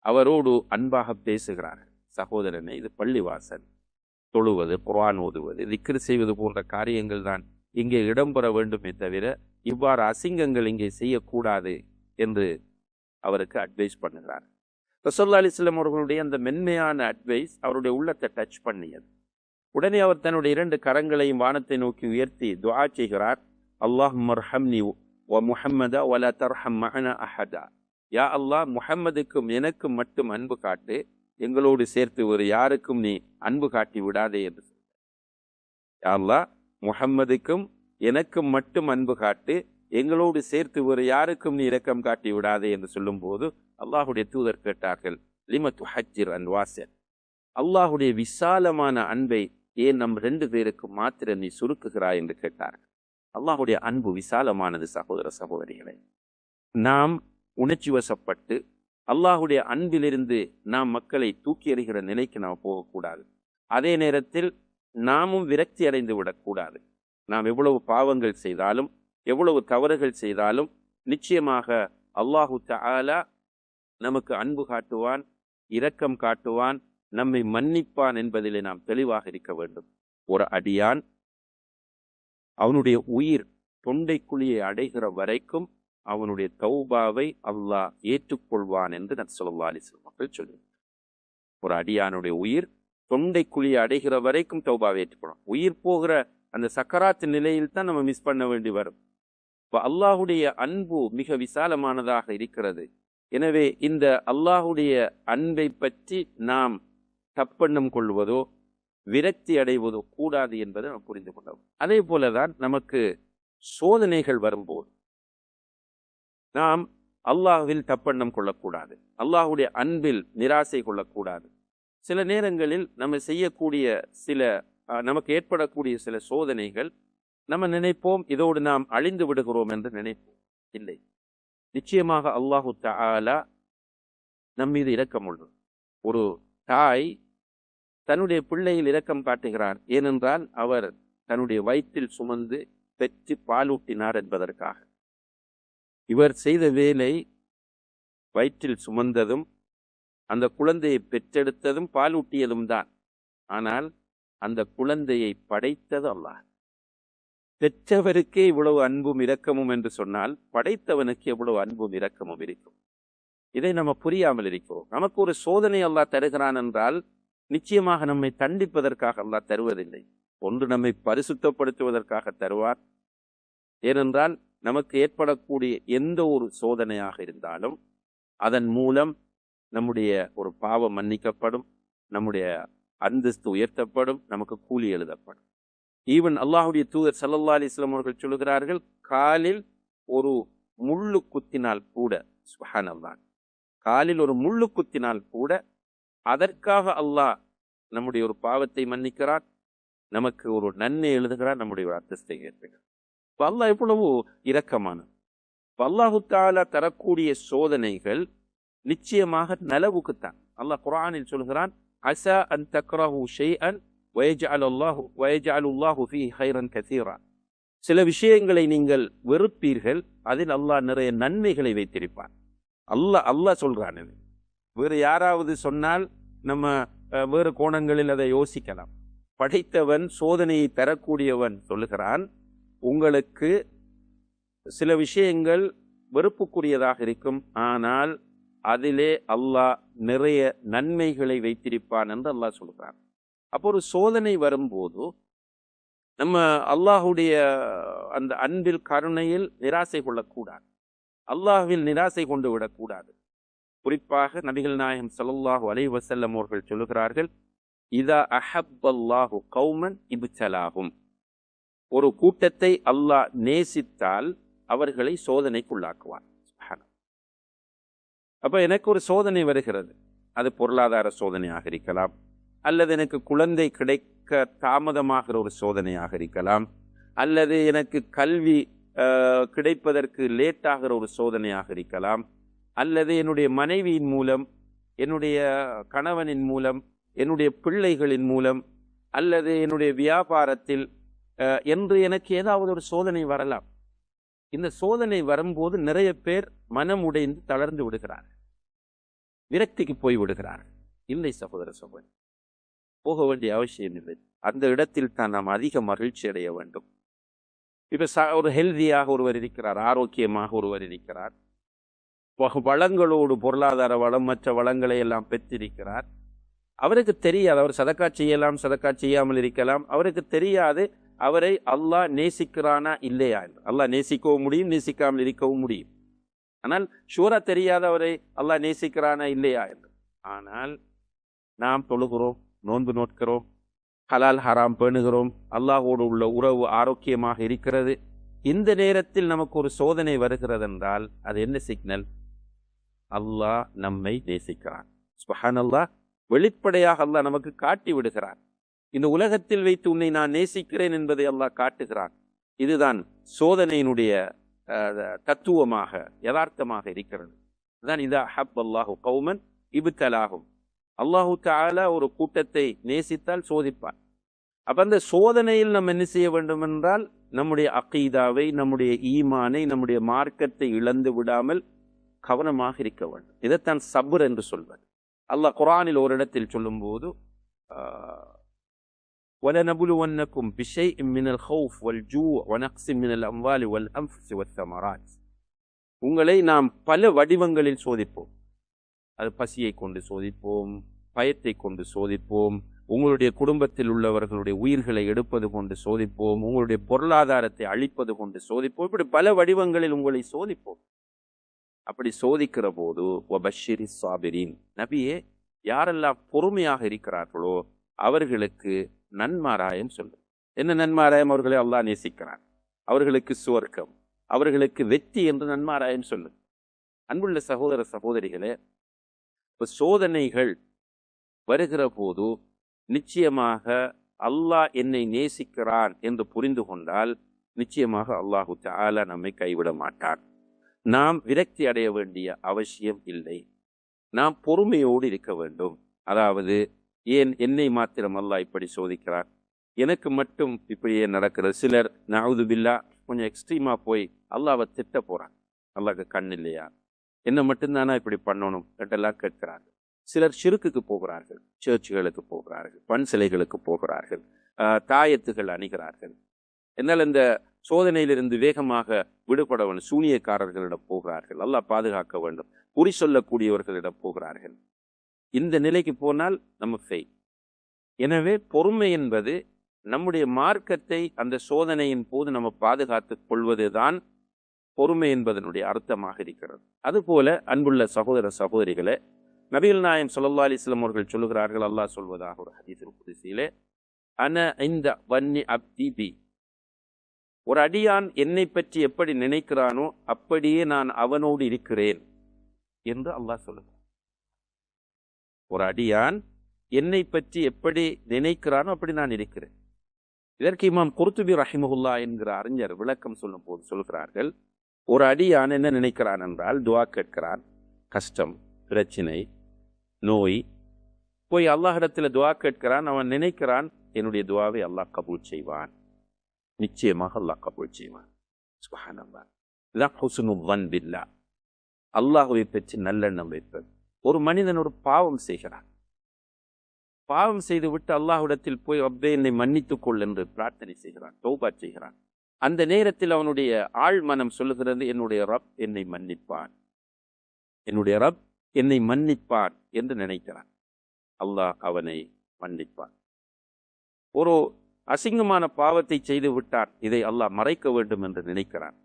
அவரோடு அன்பாக பேசுகிறார்கள். சகோதரனை, இது பள்ளிவாசல், தொழுவது, குர்ஆன் ஓதுவது, திக்ர் செய்வது போன்ற காரியங்கள் தான் இங்கே இடம்பெற வேண்டுமே தவிர இவ்வாறு அசிங்கங்கள் இங்கே செய்யக்கூடாது என்று அவருக்கு அட்வைஸ் பண்ணுகிறார். ரசூலுல்லாஹி அலைஹி வஸல்லம் அவர்களுடைய அந்த மென்மையான அட்வைஸ் அவருடைய உள்ளத்தை டச் பண்ணியது. உடனே அவர் தன்னுடைய 2 கரங்களையும் வானத்தை நோக்கி உயர்த்தி துஆ செய்கிறார். அல்லாஹும்ம அர்ஹம்னி வ முஹம்மத வலா தர்ஹம் மஅனா அஹதா. யா அல்லாஹ், முஹம்மதுக்கும் எனக்கும் மட்டும் அன்பு காட்டு, எங்களோடு சேர்த்து ஒரு யாருக்கும் நீ அன்பு காட்டி விடாதே என்று சொன்னார். யா அல்லாஹ், முஹம்மதுக்கும் எனக்கும் மட்டும் அன்பு காட்டு, எங்களோடு சேர்த்து ஒரு யாருக்கும் நீ இரக்கம் காட்டி விடாதே என்று சொல்லும் போது அல்லாஹுடைய தூதர் கேட்டார்கள், லிம துஹஜ்ஜிர் அன் வாஸிஅ, அல்லாஹுடைய விசாலமான அன்பை ஏன் நம் 2 பேருக்கு மாத்திரம் நீ சுருக்குகிறாய் என்று கேட்டார்கள். அல்லாஹுடைய அன்பு விசாலமானது சகோதர சகோதரிகளை. நாம் உணர்ச்சி வசப்பட்டு அல்லாஹுடைய அன்பிலிருந்து நாம் மக்களை தூக்கி எறிகிற நிலைக்கு நாம் போகக்கூடாது. அதே நேரத்தில் நாமும் விரக்தி அடைந்து விடக்கூடாது. நாம் எவ்வளவு பாவங்கள் செய்தாலும் எவ்வளவு தவறுகள் செய்தாலும் நிச்சயமாக அல்லாஹு தஆலா நமக்கு அன்பு காட்டுவான், இரக்கம் காட்டுவான், நம்மை மன்னிப்பான் என்பதிலே நாம் தெளிவாக இருக்க வேண்டும். ஒரு அடியான் அவனுடைய உயிர் தொண்டைக்குழியை அடைகிற வரைக்கும் அவனுடைய தௌபாவை அல்லாஹ் ஏற்றுக்கொள்வான் என்று நபி ஸல்லல்லாஹு அலைஹி வஸல்லம் அவர்கள் சொல்லுவார். ஒரு அடியானுடைய உயிர் தொண்டைக்குழியை அடைகிற வரைக்கும் தௌபாவை ஏற்றுக்கொள்வான். உயிர் போகிற அந்த சக்கராத்து நிலையில் தான் நம்ம மிஸ் பண்ண வேண்டி வரும். இப்போ அல்லாஹுடைய அன்பு மிக விசாலமானதாக இருக்கிறது. எனவே இந்த அல்லாஹுடைய அன்பை பற்றி நாம் தப்பெண்ணம் கொள்வதோ விரக்தி அடைவதோ கூடாது என்பதை நாம் புரிந்து கொள்ளவும். அதே போலதான் நமக்கு சோதனைகள் வரும்போது நாம் அல்லாஹ்வில் தப்பெண்ணம் கொள்ளக்கூடாது, அல்லாஹுடைய அன்பில் நிராசை கொள்ளக்கூடாது. சில நேரங்களில் நம்ம செய்யக்கூடிய நமக்கு ஏற்படக்கூடிய சில சோதனைகள் நம்ம நினைப்போம் இதோடு நாம் அழிந்து விடுகிறோம் என்று நினைப்போம். இல்லை, நிச்சயமாக அல்லாஹு தஆலா நம் மீது இரக்கம் உள்ளது. ஒரு தாய் தன்னுடைய பிள்ளையில் இரக்கம் காட்டுகிறார். ஏனென்றால் அவர் தன்னுடைய வயிற்றில் சுமந்து பெற்று பாலூட்டினார் என்பதற்காக. இவர் செய்த வேலை வயிற்றில் சுமந்ததும் அந்த குழந்தையை பெற்றெடுத்ததும் பாலூட்டியதும் தான். ஆனால் அந்த குழந்தையை படைத்தது அல்லாஹ். பெற்றவருக்கே இவ்வளவு அன்பும் இரக்கமும் என்று சொன்னால் படைத்தவனுக்கு எவ்வளவு அன்பும் இரக்கமும் இருக்கும். இதை நம்ம புரியாமல் இருக்கிறோம். நமக்கு ஒரு சோதனை அல்லாஹ் தருகிறான் என்றால் நிச்சயமாக நம்மை தண்டிப்பதற்காக அல்லாஹ் தருவதில்லை. ஒன்று நம்மை பரிசுத்தப்படுத்துவதற்காக தருவார். ஏனென்றால் நமக்கு ஏற்படக்கூடிய எந்த ஒரு சோதனையாக இருந்தாலும் அதன் மூலம் நம்முடைய ஒரு பாவம் மன்னிக்கப்படும், நம்முடைய அந்தஸ்து உயர்த்தப்படும், நமக்கு கூலி எழுதப்படும். ஈவன் அல்லாஹுடைய தூதர் ஸல்லல்லாஹு அலைஹி வஸல்லம் அவர்கள் சொல்லுகிறார்கள், காலில் ஒரு முள்ளு குத்தினால் கூட, சுப்ஹானல்லாஹ், காலில் ஒரு முள்ளு குத்தினால் கூட அதற்காக அல்லாஹ் நம்முடைய ஒரு பாவத்தை மன்னிக்கிறார், நமக்கு ஒரு நன்மை எழுதுகிறார், நம்முடைய ஒரு அந்தஸ்தை ஏற்படுகிறார். அல்லாஹ் எவ்வளவு இரக்கமானது. அல்லாஹு தஆலா தரக்கூடிய சோதனைகள் நிச்சயமாக நலவுக்குத்தான். அல்லாஹ் குர்ஆனில் சொல்கிறான், அஸா அன் தக்ரஹு ஷைஅன் வயஜஅலுல்லாஹு ஃபீஹி கைரன் கஸீரா. சில விஷயங்களை நீங்கள் வெறுப்பீர்கள், அதில் அல்லாஹ் நிறைய நன்மைகளை வைத்திருப்பான். அல்லாஹ் சொல்றான். இது வேறு யாராவது சொன்னால் நம்ம வேறு கோணங்களில் அதை யோசிக்கலாம். படைத்தவன், சோதனையை தரக்கூடியவன் சொல்லுகிறான், உங்களுக்கு சில விஷயங்கள் வெறுப்புக்குரியதாக இருக்கும், ஆனால் அதிலே அல்லாஹ் நிறைய நன்மைகளை வைத்திருப்பான் என்று அல்லாஹ் சொல்கிறான். அப்போ ஒரு சோதனை வரும்போது நம்ம அல்லாஹுடைய அந்த அன்பில் கருணையில் நிராசை கொள்ளக்கூடாது, அல்லாஹ்வில் நிராசை கொண்டு விடக்கூடாது. குறிப்பாக நபிகள் நாயகம் ஸல்லல்லாஹு அலைஹி வஸல்லம் அவர்கள் சொல்லுகிறார்கள், இதா அஹப்பல்லாஹு கௌமன் இப்தலாஹும், ஒரு கூட்டத்தை அல்லாஹ் நேசித்தால் அவர்களை சோதனைக்குள்ளாக்குவான். அப்ப எனக்கு ஒரு சோதனை வருகிறது, அது பொருளாதார சோதனையாக இருக்கலாம், அல்லது எனக்கு குழந்தை கிடைக்க தாமதமாகிற ஒரு சோதனையாக இருக்கலாம், அல்லது எனக்கு கல்வி கிடைப்பதற்கு லேட்டாகிற ஒரு சோதனையாக இருக்கலாம், அல்லது என்னுடைய மனைவியின் மூலம், என்னுடைய கணவனின் மூலம், என்னுடைய பிள்ளைகளின் மூலம், அல்லது என்னுடைய வியாபாரத்தில் என்று எனக்கு ஏதாவது ஒரு சோதனை வரலாம். இந்த சோதனை வரும்போது நிறைய பேர் மனம் உடைந்து தளர்ந்து விடுகிறார்கள், விரக்திக்கு போய் விடுகிறார்கள். இல்லை சகோதர சகோதரி, போக வேண்டிய அவசியம் இல்லை. அந்த இடத்தில் தான் நாம் அதிக மகிழ்ச்சி அடைய வேண்டும். இப்போ ஒரு ஹெல்தியாக ஒருவர் இருக்கிறார், ஆரோக்கியமாக ஒருவர் இருக்கிறார், வளங்களோடு பொருளாதார வளம் மற்ற வளங்களை எல்லாம் பெற்றிருக்கிறார். அவருக்கு தெரியாது அவர் சதக்கா செய்யலாம், சதக்கா செய்யாமல் இருக்கலாம். அவருக்கு தெரியாது அவரை அல்லாஹ் நேசிக்கிறானா இல்லையா என்று. அல்லாஹ் நேசிக்கவும் முடியும், நேசிக்காமல் இருக்கவும் முடியும். ஆனால் ஷூரா தெரியாத அவரை அல்லாஹ் நேசிக்கிறானா இல்லையா என்று. ஆனால் நாம் தொழுகிறோம், நோன்பு நோட்கிறோம், ஹலால் ஹராம் பேணுகிறோம், அல்லாஹோடு உள்ள உறவு ஆரோக்கியமாக இருக்கிறது. இந்த நேரத்தில் நமக்கு ஒரு சோதனை வருகிறது என்றால் அது என்ன சிக்னல்? அல்லாஹ் நம்மை நேசிக்கிறான். சுப்ஹானல்லாஹ், வெளிப்படையாக அல்லாஹ் நமக்கு காட்டி விடுகிறான். இந்த உலகத்தில் வைத்து உன்னை நான் நேசிக்கிறேன் என்பதை அல்லாஹ் காட்டுகிறான். இதுதான் சோதனையினுடைய தத்துவமாக யதார்த்தமாக இருக்கிறது. அதுதான் இதா ஹப் அல்லாஹு கௌமன் இப்தலாகும். அல்லாஹு தஆலா ஒரு கூட்டத்தை நேசித்தால் சோதிப்பான். அப்ப அந்த சோதனையில் நம்ம என்ன செய்ய வேண்டும் என்றால் நம்முடைய அகீதாவை, நம்முடைய ஈமானை, நம்முடைய மார்க்கத்தை இழந்து விடாமல் கவனமாக இருக்க வேண்டும். இதைத்தான் சப்ர் என்று சொல்வது. அல்லாஹ் குர்ஆனில் ஒரு இடத்தில் சொல்லும்போது وَلَنَبْلُوَنَّكُمْ بِشَيْءٍ مِّنَ الْخَوْفِ وَالْجُوعِ وَنَقْصٍ مِّنَ الْأَمْوَالِ وَالْأَنفُسِ وَالثَّمَرَاتِ. உங்களை நாம் பல வடிவங்களில் சோதிப்போம். அது பசியை கொண்டு சோதிப்போம், பயத்தை கொண்டு சோதிப்போம், உங்களுடைய குடும்பத்தில் உள்ளவர்களுடைய உயிர்களை எடுப்பது கொண்டு சோதிப்போம், உங்களுடைய பொருளாதாரத்தை அழிப்பது கொண்டு சோதிப்போம். இப்படி பல வடிவங்களில் உங்களை சோதிப்போம். அப்படி சோதிக்கிற போது வபஷிரி சாபிரின், நபியே யாரெல்லாம் பொறுமையாக இருக்கிறார்களோ அவர்களுக்கு நன்மாராயம் சொல்லு. என்ன நன்மாராயம்? அவர்களை அல்லாஹ் நேசிக்கிறான், அவர்களுக்கு சுவர்க்கம், அவர்களுக்கு வெற்றி என்று நன்மாராயம் சொல்லு. அன்புள்ள சகோதர சகோதரிகளே, இப்போ சோதனைகள் வருகிற போது நிச்சயமாக அல்லாஹ் என்னை நேசிக்கிறான் என்று புரிந்து கொண்டால் நிச்சயமாக அல்லாஹு தஆலா நம்மை கைவிட மாட்டான். நாம் விரக்தி அடைய வேண்டிய அவசியம் இல்லை. நாம் பொறுமையோடு இருக்க வேண்டும். அதாவது ஏன் என்னை மாத்திரம் அல்லாஹ் இப்படி சோதிக்கிறார், எனக்கு மட்டும் இப்படியே நடக்கிறது? சிலர் நஅூது பில்லாஹ் கொஞ்சம் எக்ஸ்ட்ரீமா போய் அல்லாஹ்வை திட்ட போறாங்க. அல்லாஹ்க்கு கண் இல்லையா, என்ன மட்டும்தானா இப்படி பண்ணணும் என்றெல்லாம் கேட்கிறார்கள். சிலர் ஷிர்க்குக்கு போகிறார்கள், சர்ச்சுகளுக்கு போகிறார்கள், பண் சிலைகளுக்கு போகிறார்கள், தாயத்துகள் அணிகிறார்கள். என்னால் இந்த சோதனையிலிருந்து வேகமாக விடுபடவன் சூனியக்காரர்களிடம் போகிறார்கள், அல்லாஹ் பாதுகாக்க வேண்டும், குறி சொல்லக்கூடியவர்களிடம் போகிறார்கள். இந்த நிலைக்கு போனால் நம்ம ஃபெயில். எனவே பொறுமை என்பது நம்முடைய மார்க்கத்தை அந்த சோதனையின் போது நம்ம பாதுகாத்துக் கொள்வதுதான் பொறுமை என்பதனுடைய அர்த்தமாக இருக்கிறது. அதுபோல அன்புள்ள சகோதர சகோதரிகளே, நபிகள் நாயகம் ஸல்லல்லாஹு அலைஹி வஸல்லம் அவர்கள் சொல்லுகிறார்கள், அல்லாஹ் சொல்வதாக ஒரு ஹதீஸில் குத்ஸியிலே, அன இந்த வன்னி அப்தி பி, ஒரு அடியான் என்னை பற்றி எப்படி நினைக்கிறானோ அப்படியே நான் அவனோடு இருக்கிறேன் என்று அல்லாஹ் சொல்லுகிறார். ஒரு அடியான் என்னை பற்றி எப்படி நினைக்கிறானோ அப்படி நான் இருக்கிறேன். இதற்கு இமாம் குர்துபி ரஹிமஹுல்லா என்கிற அறிஞர் விளக்கம் சொல்லும் போது சொல்கிறார்கள், ஒரு அடியான் என்ன நினைக்கிறான் என்றால் துஆ கேட்கிறான், கஷ்டம், பிரச்சினை, நோய், போய் அல்லாஹ்விடத்தில் துஆ கேட்கிறான். அவன் நினைக்கிறான் என்னுடைய துஆவை அல்லாஹ் கபூல் செய்வான், நிச்சயமாக அல்லாஹ் கபூல் செய்வான். சுப்ஹானல்லாஹ், இதுதான் ஹுஸ்னுல் ظن பில்லாஹ், அல்லாஹ்வை பற்றி நல்லெண்ணம் வைப்பது. ஒரு மனிதன் ஒரு பாவம் செய்கிறான், பாவம் செய்து விட்டு அல்லாஹ்விடத்தில் போய் ரப்பே என்னை மன்னித்துக் கொள் என்று பிரார்த்தனை செய்கிறான், தௌபா செய்கிறான். அந்த நேரத்தில் அவனுடைய ஆழ் மனம் சொல்லுகிறது, என்னுடைய ரப் என்னை மன்னிப்பான், என்னுடைய ரப் என்னை மன்னிப்பான் என்று நினைக்கிறான். அல்லாஹ் அவனை மன்னிப்பான். ஒரு அசிங்கமான பாவத்தை செய்து விட்டான், இதை அல்லாஹ் மறைக்க வேண்டும் என்று நினைக்கிறான்.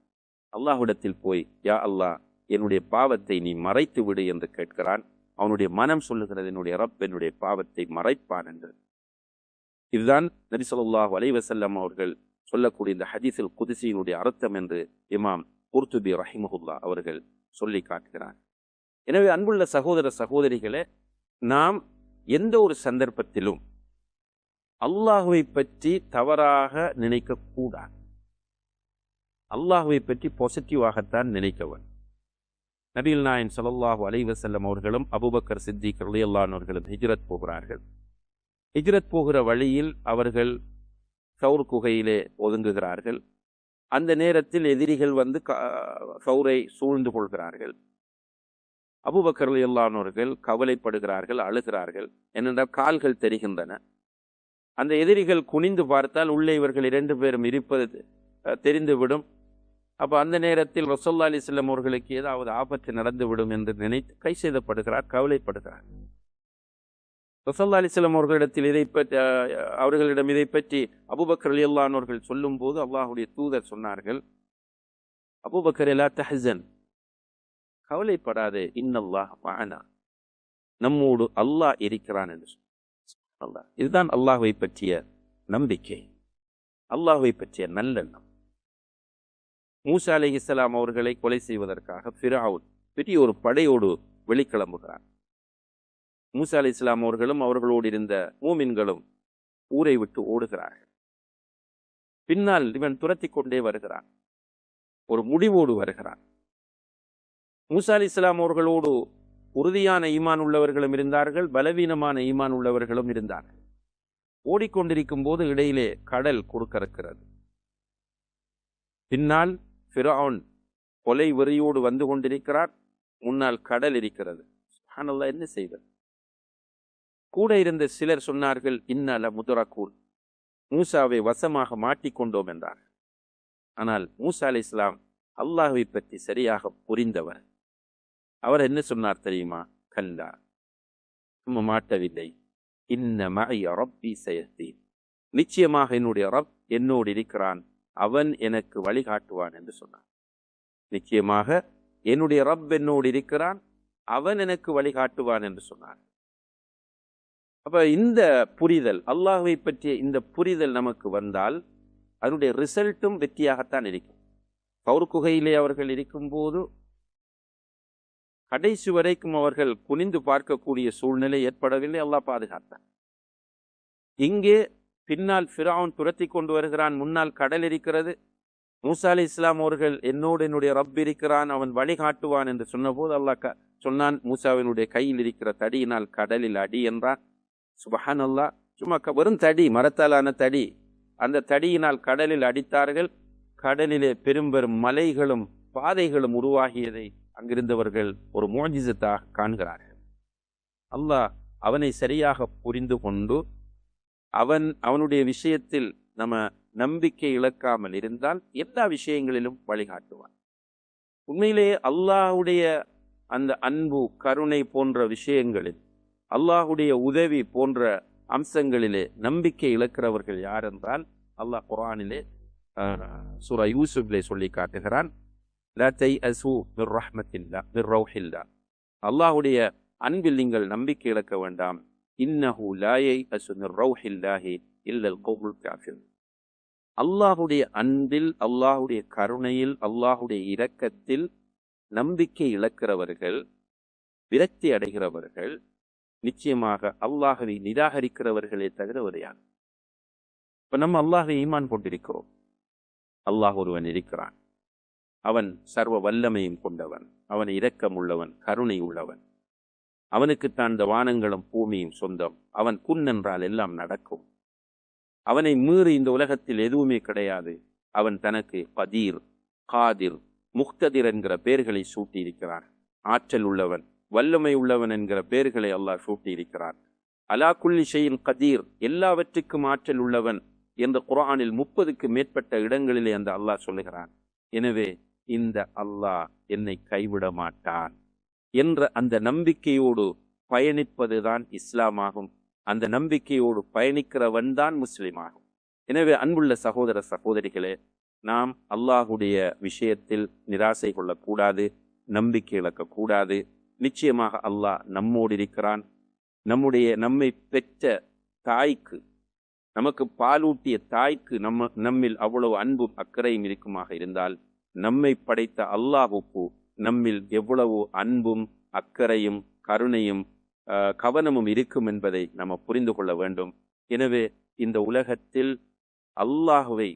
அல்லாஹ்விடத்தில் போய் யா அல்லாஹ் என்னுடைய பாவத்தை நீ மறைத்து விடு என்று கேட்கிறான். அவனுடைய மனம் சொல்லுகிறது, என்னுடைய ரப் என்னுடைய பாவத்தை மறைப்பான் என்று. இதுதான் நபி ஸல்லல்லாஹு அலைஹி வஸல்லம் அவர்கள் சொல்லக்கூடிய இந்த ஹதீஸுல் குத்ஸியினுடைய அர்த்தம் என்று இமாம் குர்துபி ரஹிமஹுல்லா அவர்கள் சொல்லி காட்டுகிறார். எனவே அன்புள்ள சகோதர சகோதரிகளே, நாம் எந்த ஒரு சந்தர்ப்பத்திலும் அல்லாஹ்வை பற்றி தவறாக நினைக்கக்கூடாது. அல்லாஹ்வை பற்றி பாசிட்டிவாகத்தான் நினைக்கவன். நபிகள் நாயகம் ஸல்லல்லாஹு அலைஹி வஸல்லம் அவர்களும் அபூபக்கர் சித்திக் ரலியல்லாஹு அன்ஹு அவர்களும் ஹிஜ்ரத் போகிறார்கள். ஹிஜ்ரத் போகிற வழியில் அவர்கள் சௌர் குகையிலே ஒதுங்குகிறார்கள். அந்த நேரத்தில் எதிரிகள் வந்து சௌரை சூழ்ந்து கொள்கிறார்கள். அபூபக்கர் ரலியல்லாஹு அன்ஹு கவலைப்படுகிறார்கள், அழுகிறார்கள். ஏனென்றால் கால்கள் தெரிகின்றன. அந்த எதிரிகள் குனிந்து பார்த்தால் உள்ளே இவர்கள் 2 பேரும் இருப்பது தெரிந்துவிடும். அப்போ அந்த நேரத்தில் ரசூலுல்லாஹி அலைஹி வஸல்லம் அவர்களுக்கு ஏதாவது ஆபத்து நடந்துவிடும் என்று நினைத்து கை செய்தப்படுகிறார், கவலைப்படுகிறார். ரசூலுல்லாஹி அலைஹி வஸல்லம் அவர்களிடத்தில் அவர்களிடம் இதை பற்றி அபூபக்கர் ரலியல்லாஹு அன்ஹு அவர்கள் சொல்லும் போது அல்லாஹ்வுடைய தூதர் சொன்னார்கள், அபூபக்கர் லா தஹ்சன், கவலைப்படாதே, இன்னல்லாஹ் மஅனா, நம்மோடு அல்லாஹ் இருக்கிறான் என்று சொன்னார். இதுதான் அல்லாஹ்வை பற்றிய நம்பிக்கை, அல்லாஹ்வை பற்றிய நல்லெண்ணம். மூசா அலைஹிஸ்ஸலாம் அவர்களை கொலை செய்வதற்காக ஃபிரௌன் பெரிய ஒரு படையோடு வெளிக்கிளம்புகிறார். மூசா அலைஹிஸ்ஸலாம் அவர்களும் அவர்களோடு இருந்த மூமின்களும் ஊரை விட்டு ஓடுகிறார்கள். பின்னால் இவன் துரத்தி கொண்டே வருகிறான், ஒரு முடிவோடு வருகிறான். மூசா அலைஹிஸ்ஸலாம் அவர்களோடு உறுதியான ஈமான் உள்ளவர்களும் இருந்தார்கள், பலவீனமான ஈமான் உள்ளவர்களும் இருந்தார்கள். ஓடிக்கொண்டிருக்கும் போது இடையிலே கடல் குறுக்கறுக்கிறது. பின்னால் ஃபிரௌன் கொலை வெறியோடு வந்து கொண்டிருக்கிறார், முன்னால் கடல் இருக்கிறது. சுப்ஹானல்லாஹ், என்ன செய்வது? கூட இருந்த சிலர் சொன்னார்கள், இன்னல முதரக்கூன், மூசாவை வசமாக மாட்டிக்கொண்டோம் என்றார். ஆனால் மூசா அலைஹிஸ்ஸலாம் அல்லாஹ்வை பற்றி சரியாக புரிந்தவர். அவர் என்ன சொன்னார் தெரியுமா? கல்லா, மாட்டவில்லை, இன்ன மஅய ரப்பி சயஹ்தீன், நிச்சயமாக என்னுடைய ரப் என்னோடு இருக்கிறான், அவன் எனக்கு வழிகாட்டுவான் என்று சொன்னான். நிச்சயமாக என்னுடைய ரப் என்னோடு இருக்கிறான், அவன் எனக்கு வழிகாட்டுவான் என்று சொன்னார். அப்ப இந்த புரிதல், அல்லாஹ்வை பற்றிய இந்த புரிதல் நமக்கு வந்தால் அதனுடைய ரிசல்ட்டும் வெற்றியாகத்தான் இருக்கும். கௌர் குகையிலே அவர்கள் இருக்கும்போது கடைசி வரைக்கும் அவர்கள் குனிந்து பார்க்கக்கூடிய சூழ்நிலை ஏற்படவில்லை, அல்லாஹ் பாதுகாத்தார். இங்கே பின்னால் ஃபிரௌன் துரத்தி கொண்டு வருகிறான், முன்னால் கடல் இருக்கிறது. மூசா அலைஹிஸ்ஸலாம் அவர்கள் என்னோடு என்னுடைய ரப் இருக்கிறான், அவன் வழிகாட்டுவான் என்று சொன்னபோது அல்லாஹ் சொன்னான், மூசாவினுடைய கையில் இருக்கிற தடியினால் கடலில் அடி என்றான். சுப்ஹானல்லாஹ், சும்மா வெறும் தடி, மரத்தாலான தடி. அந்த தடியினால் கடலில் அடித்தார்கள். கடலிலே பெரும் மலைகளும் பாதைகளும் உருவாகியதை அங்கிருந்தவர்கள் ஒரு முஅஜிஸத்தாக காண்கிறார்கள். அல்லாஹ் அவனை சரியாக புரிந்து கொண்டு அவனுடைய விஷயத்தில் நம்ம நம்பிக்கை இழக்காமல் இருந்தால் எல்லா விஷயங்களிலும் வழிகாட்டுவான். உண்மையிலேயே அல்லாஹ்வுடைய அந்த அன்பு, கருணை போன்ற விஷயங்களில், அல்லாஹ்வுடைய உதவி போன்ற அம்சங்களிலே நம்பிக்கை இழக்கிறவர்கள் யார் என்றால் அல்லாஹ் குர்ஆனிலே சூரா யூசுஃபிலே சொல்லி காட்டுகிறான், லா தைஅஸு மிர் ரஹ்மத்தில்லாஹ் மிர் ரௌஹில்லாஹ், அல்லாஹ்வுடைய அன்பில் நீங்கள் நம்பிக்கை இழக்க வேண்டாம். இன்னஹு லா யைஅஸு மிர் ரௌஹில்லாஹி இல்லல் கௌமுல் காஃபிரூன், அல்லாஹ்வுடைய அன்பில், அல்லாஹ்வுடைய கருணையில், அல்லாஹ்வுடைய இரக்கத்தில் நம்பிக்கை இழக்கிறவர்கள், விரக்தி அடைகிறவர்கள் நிச்சயமாக அல்லாஹ்வை நிராகரிக்கிறவர்களே தவிர வரையாது. இப்ப நம்ம அல்லாஹ்வை ஈமான் கொண்டிருக்கிறோம். அல்லாஹ் ஒருவன் இருக்கிறான், அவன் சர்வ வல்லமையும் கொண்டவன், அவன் இரக்கம் உள்ளவன், கருணை உள்ளவன், அவனுக்குத்தான் இந்த வானங்களும் பூமியும் சொந்தம். அவன் குன் என்றால் எல்லாம் நடக்கும். அவனை மீறி இந்த உலகத்தில் எதுவுமே கிடையாது. அவன் தனக்கு கதீர், காதிர், முக்ததிர் என்கிற பெயர்களை சூட்டியிருக்கிறான். ஆற்றல் உள்ளவன், வல்லமை உள்ளவன் என்கிற பெயர்களை அல்லாஹ் சூட்டியிருக்கிறான். அலா குல்லி ஷைஇன் கதீர், எல்லாவற்றுக்கும் ஆற்றல் உள்ளவன் என்று குர்ஆனில் 30க்கு மேற்பட்ட இடங்களிலே அந்த அல்லாஹ் சொல்லுகிறான். எனவே இந்த அல்லாஹ் என்னை கைவிட மாட்டான் என்ற அந்த நம்பிக்கையோடு பயணிப்பதுதான் இஸ்லாமாகும். அந்த நம்பிக்கையோடு பயணிக்கிறவன் தான் முஸ்லிமாகும். எனவே அன்புள்ள சகோதர சகோதரிகளே, நாம் அல்லாஹுடைய விஷயத்தில் நிராசை கொள்ளக்கூடாது, நம்பிக்கை இழக்கக்கூடாது. நிச்சயமாக அல்லாஹ் நம்மோடு இருக்கிறான். நம்மை பெற்ற தாய்க்கு, நமக்கு பாலூட்டிய தாய்க்கு நம்மில் அவ்வளவு அன்பும் அக்கறையும் இருக்குமாக இருந்தால், நம்மை படைத்த அல்லாஹுக்கு நம்மில் எவ்வளவு அன்பும் அக்கறையும் கருணையும் கவனமும் இருக்கும் என்பதை நம்ம புரிந்து கொள்ள வேண்டும். எனவே இந்த உலகத்தில் அல்லாஹுவை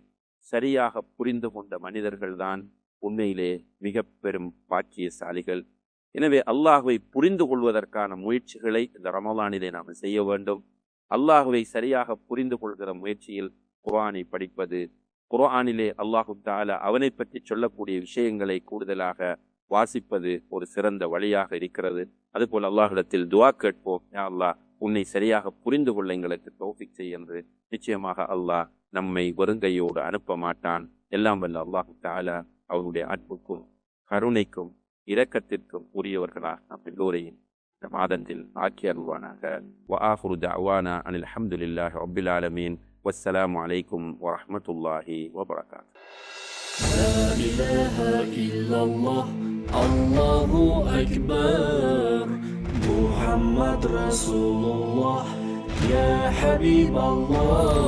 சரியாக புரிந்து கொண்ட மனிதர்கள்தான் உண்மையிலே மிக பெரும் பாக்கியசாலிகள். எனவே அல்லாஹுவை புரிந்து கொள்வதற்கான முயற்சிகளை இந்த ரமலானிலே நாம் செய்ய வேண்டும். அல்லாஹுவை சரியாக புரிந்து கொள்கிற முயற்சியில் குர்ஆனை படிப்பது, குர்ஆனிலே அல்லாஹு தஆலா அவனை பற்றி சொல்லக்கூடிய விஷயங்களை கூடுதலாக வாசிப்பது ஒரு சிறந்த வழியாக இருக்கிறது. அதுபோல் அல்லாஹ்விடத்தில் துஆ கேட்போம், யா அல்லாஹ் உன்னை சரியாக புரிந்து கொள்ள எங்களுக்கு தௌஃபீக் செய் என்று. நிச்சயமாக அல்லாஹ் நம்மை வருங்கையோடு அனுப்ப மாட்டான். எல்லாம் வல்ல அல்லாஹு தஆலா அவனுடைய அன்புக்கும் கருணைக்கும் இரக்கத்திற்கும் உரியவர்களாக நம் எல்லோரையும் இந்த மாதத்தில் ஆக்கி அருள்வானாக. வ ஆஃபிரு தஅவானா அனில் ஹம்துலில்லாஹி ரப்பில் ஆலமீன். வஸ்ஸலாமு அலைக்கும் வரஹ்மத்துல்லாஹி வபரகாத்துஹு. لا إله إلا الله الله أكبر محمد رسول الله يا حبيب الله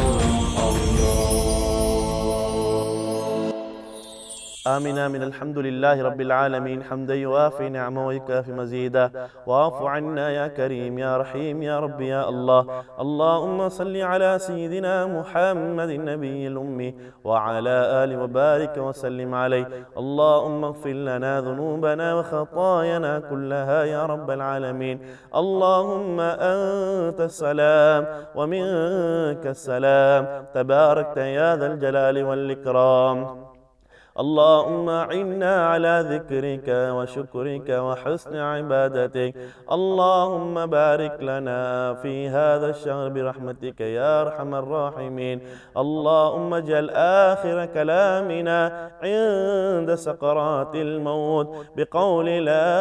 آمين آمين. الحمد لله رب العالمين حمدا يوافي نعمه ويكافي مزيدا. واعف عنا يا كريم يا رحيم يا رب يا الله. اللهم صل على سيدنا محمد النبي الأمي وعلى آله وبارك وسلم عليه. اللهم اغفر لنا ذنوبنا وخطايانا كلها يا رب العالمين. اللهم أنت السلام ومنك السلام تباركت يا ذا الجلال والإكرام. اللهم أعنا على ذكرك وشكرك وحسن عبادتك. اللهم بارك لنا في هذا الشهر برحمتك يا أرحم الراحمين. اللهم اجعل آخر كلامنا عند سكرات الموت بقول لا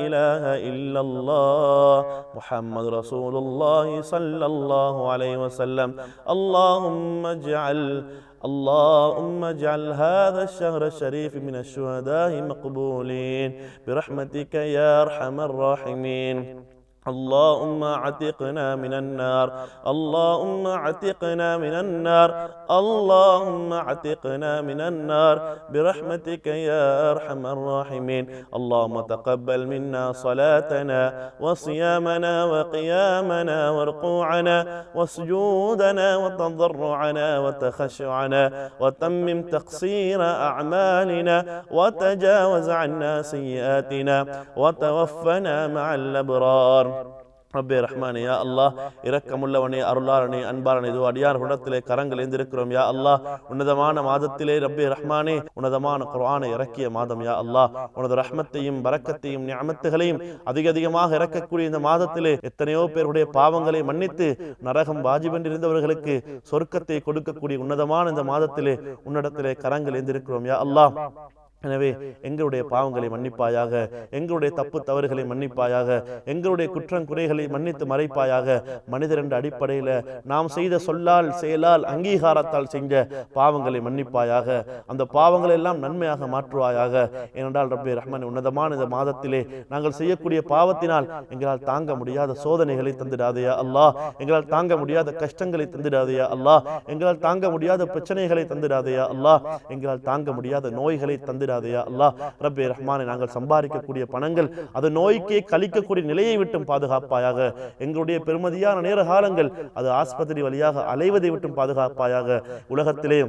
إله إلا الله محمد رسول الله صلى الله عليه وسلم. اللهم اجعل هذا الشهر الشريف من الشهداء مقبولين برحمتك يا أرحم الراحمين. اللهم اعتقنا من النار. اللهم اعتقنا من النار. اللهم اعتقنا من النار برحمتك يا أرحم الراحمين. اللهم تقبل منا صلاتنا وصيامنا وقيامنا وركوعنا وسجودنا وتضرعنا وتخشعنا وتمم تقصير أعمالنا وتجاوز عنا سيئاتنا وتوفنا مع الأبرار. ரப்பே ரஹ்மானே, யா அல்லாஹ் இரக்கமுள்ளவனே, அருளாளனே, அன்பாளனே, இது அடியார்களிடத்திலே கரங்கள் எழுந்திருக்கிறோம். யா அல்லாஹ் உன்னதமான மாதத்திலே ரப்பே ரஹ்மானே உன்னதமான குர்ஆனை இறக்கிய மாதம். யா அல்லாஹ் உனது ரஹ்மத்தையும் பரக்கத்தையும் நிஅமத்துகளையும் அதிக அதிகமாக இறக்கக்கூடிய இந்த மாதத்திலே எத்தனையோ பேருடைய பாவங்களை மன்னித்து நரகம் வாஜிபென்றிருந்தவர்களுக்கு சொர்க்கத்தை கொடுக்கக்கூடிய உன்னதமான இந்த மாதத்திலே உன்னிடத்திலே கரங்கள் எழுந்திருக்கிறோம். யா அல்லாஹ் எனவே எங்களுடைய பாவங்களை மன்னிப்பாயாக, எங்களுடைய தப்பு தவறுகளை மன்னிப்பாயாக, எங்களுடைய குற்றம் குறைகளை மன்னித்து மறைப்பாயாக. மனிதர் என்ற அடிப்படையில் நாம் செய்த சொல்லால் செயலால் அங்கீகாரத்தால் செஞ்ச பாவங்களை மன்னிப்பாயாக. அந்த பாவங்களை எல்லாம் நன்மையாக மாற்றுவாயாக. ஏனென்றால் ரப்பே ரஹ்மான் உன்னதமான இந்த மாதத்திலே நாங்கள் செய்யக்கூடிய பாவத்தினால் எங்களால் தாங்க முடியாத சோதனைகளை தந்திடாதையா அல்லாஹ், எங்களால் தாங்க முடியாத கஷ்டங்களை தந்திடாதையா அல்லாஹ், எங்களால் தாங்க முடியாத பிரச்சனைகளை தந்திடாதையா அல்லாஹ், எங்களால் தாங்க முடியாத நோய்களை தந்திடாதையா அல்லாஹ். ரப்பே ரஹ்மானே, நாங்கள் சம்பாதிக்கக்கூடிய பணங்கள் அது நோய்க்கே கழிக்கக்கூடிய நிலையை விட்டும் பாதுகாப்பாயாக. எங்களுடைய பெருமதியான நேர காலங்கள் அது ஆஸ்பத்திரி வழியாக அலைவதை விட்டும் பாதுகாப்பாயாக. உலகத்திலே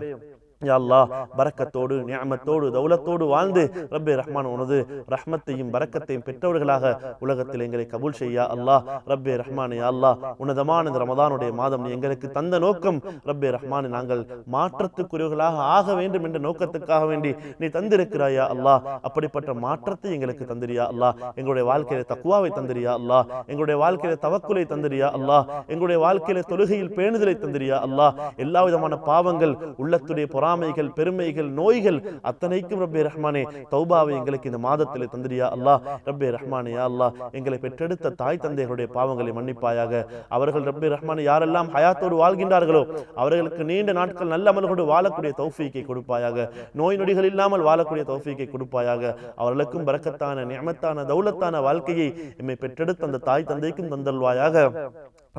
யா அல்லாஹ் பரக்கத்தோடு நிஅமத்தோடு தௌலத்தோடு வாழ்ந்து ரப்பே ரஹ்மான் உனது ரஹ்மத்தையும் பரக்கத்தையும் பெற்றவர்களாக உலகத்தில் எங்களை கபூல் செய்யா அல்லாஹ். ரப்பே ரஹ்மான் யா அல்லாஹ் உன்னதமான இந்த ரமதானுடைய மாதம் நீ எங்களுக்கு தந்த நோக்கம் ரப்பே ரஹ்மான் நாங்கள் மாற்றத்துக்குரியவர்களாக ஆக வேண்டும் என்ற நோக்கத்துக்காக வேண்டி நீ தந்திருக்கிறாயா அல்லாஹ். அப்படிப்பட்ட மாற்றத்தை எங்களுக்கு தந்திரியா அல்லாஹ். எங்களுடைய வாழ்க்கையில தக்வாவை தந்திரியா அல்லாஹ். எங்களுடைய வாழ்க்கையில தவக்குலை தந்திரியா அல்லாஹ். எங்களுடைய வாழ்க்கையில தொழுகையில் பேணுதலை தந்திரியா அல்லாஹ். எல்லா விதமான பாவங்கள் உள்ளத்துடைய பொறாமைகள் பெருமைகள் நோய்கள் அத்தனைக்கும் ரப்பே ரஹ்மானே தௌபாவை எங்களுக்கு இந்த மாதத்தில் தந்திரியா அல்லாஹ். ரப்பே ரஹ்மானே யா அல்லாஹ் எங்களை பெற்றெடுத்த தாய் தந்தைகளுடைய பாவங்களை மன்னிப்பாயாக. அவர்கள் ரப்பே ரஹ்மானே யாரெல்லாம் ஹயாத்தோடு வாழ்கின்றார்களோ அவர்களுக்கு நீண்ட நாட்கள் நல்ல அமல்களோடு வாழக்கூடிய தௌஃபீக்கை கொடுப்பாயாக. நோய் நொடிகள் இல்லாமல் வாழக்கூடிய தௌஃபீக்கை கொடுப்பாயாக. அவர்களுக்கும் பரக்கத்தான நிஅமத்தான தௌலத்தான வாழ்க்கையை எம்மை பெற்றெடுத்த அந்த தாய் தந்தைக்கும் தந்தல்வாயாக.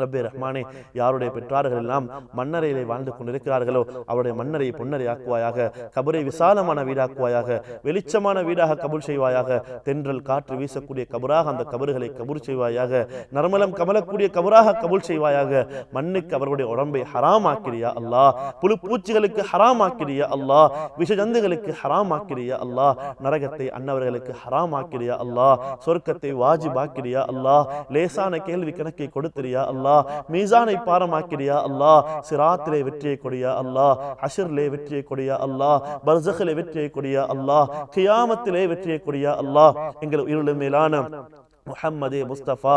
ரப்பே ரஹ்மானே யாருடைய பெற்றார்கள் எல்லாம் மன்னரையிலே வாழ்ந்து கொண்டிருக்கிறார்களோ அவருடைய மன்னரை பொன்னரை ஆக்குவாயாக. கபரை விசாலமான வீடாக்குவாயாக. வெளிச்சமான வீடாக கபூல் செய்வாயாக. தென்றல் காற்று வீசக்கூடிய கபராக அந்த கபறுகளை கபூல் செய்வாயாக. நறுமலம் கமலக்கூடிய கபராக கபூல் செய்வாயாக. மண்ணுக்கு அவர்களுடைய உடம்பை ஹராம் ஆக்கிறியா அல்லாஹ். புழு பூச்சிகளுக்கு ஹராம் ஆக்கிறியா அல்லாஹ். விஷஜந்துகளுக்கு ஹராம் ஆக்கிறியா அல்லாஹ். நரகத்தை அன்னவர்களுக்கு ஹராம் ஆக்கிறியா அல்லாஹ். சொர்க்கத்தை வாஜிப் ஆக்கிறியா அல்லாஹ். லேசான கேள்வி கணக்கை கொடுத்திரியா அல்லாஹ். அல்லாஹ், மீசானை பாரமாக்கிறியா அல்லாஹ், சிராத்திலே வெற்றியை கொடியா அல்லாஹ், ஹஷர்லே வெற்றியை கொடியா அல்லாஹ், பர்ஸகிலே வெற்றியை கொடியா அல்லாஹ், கியாமத்திலே வெற்றியை கொடியா அல்லாஹ். எங்கள் உயிரிலும் மேலான முஹம்மதே முஸ்தபா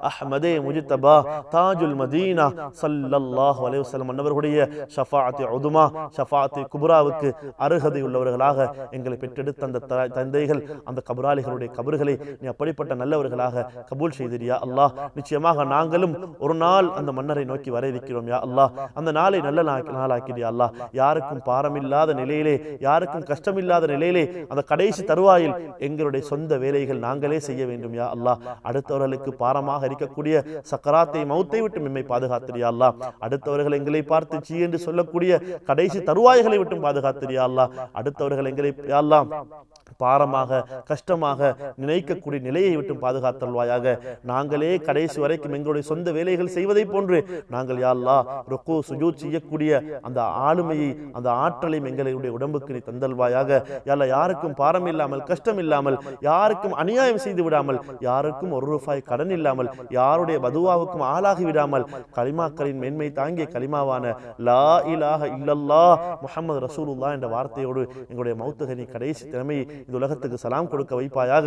அஹ்மதே முஜ்தபா தாஜுல் மதீனா ஸல்லல்லாஹு அலைஹி வஸல்லம் அன்னவர்களுடைய ஷஃபாஅத் உதுமா ஷஃபாஅத் குப்ராவுக்கு அருகதை உள்ளவர்களாக எங்களை பெற்றெடுத்த அந்த தந்தைகள் அந்த கபராளிகளுடைய கபர்களை நீ அப்படிப்பட்ட நல்லவர்களாக கபூல் செய்தியா அல்லாஹ். நிச்சயமாக நாங்களும் ஒரு நாள் அந்த மன்னரை நோக்கி வர இருக்கிறோம் யா அல்லாஹ். அந்த நாளை நல்ல நாளாக்கிறியா அல்லாஹ். யாருக்கும் பாரமில்லாத நிலையிலே, யாருக்கும் கஷ்டமில்லாத நிலையிலே அந்த கடைசி தருவாயில் எங்களுடைய சொந்த வேலைகள் நாங்களே செய்ய வேண்டும் யா அல்லாஹ். அடுத்தவர்களுக்கு பாரமாக இருக்கக்கூடிய சக்கராத்தை மௌத்தை விட்டு நம்மை பாதுகாத்திரியா அல்லாஹ். அடுத்தவர்கள் எங்களை பார்த்து சீ என்று சொல்லக்கூடிய கடைசி தருவாய்களை விட்டு பாதுகாத்திரியா அல்லாஹ். அடுத்தவர்கள் எங்களை யா அல்லாஹ் பாரமாக கஷ்டமாக நினைக்கக்கூடிய நிலையை விட்டு பாதுகாத்தல்வாயாக. நாங்களே கடைசி வரைக்கும் எங்களுடைய சொந்த வேலைகள் செய்வதை போன்று நாங்கள் யா அல்லாஹ் ருக்கு சுஜூத் செய்யக்கூடிய அந்த ஆளுமையை, அந்த ஆற்றலையும் எங்களுடைய உடம்புக்கு நீ தந்தல்வாயாக. யா அல்லாஹ், யாருக்கும் பாரம் இல்லாமல், கஷ்டம் இல்லாமல், யாருக்கும் அநியாயம் செய்து விடாமல், யாருக்கும் ஒரு ரூபாய் கடன் இல்லாமல், யாருடைய பதுவாவுக்கும் ஆளாகி விடாமல், கலிமாக்களின் மேன்மை தாங்கிய கலிமாவான லா இலாஹ இல்லல்லாஹ் முஹம்மது ரசூலுல்லாஹ் என்ற வார்த்தையோடு எங்களுடைய மௌத்துக நீ கடைசி திறமையை இந்த உலகத்துக்கு சலாம் கொடுக்க வைப்பாயாக.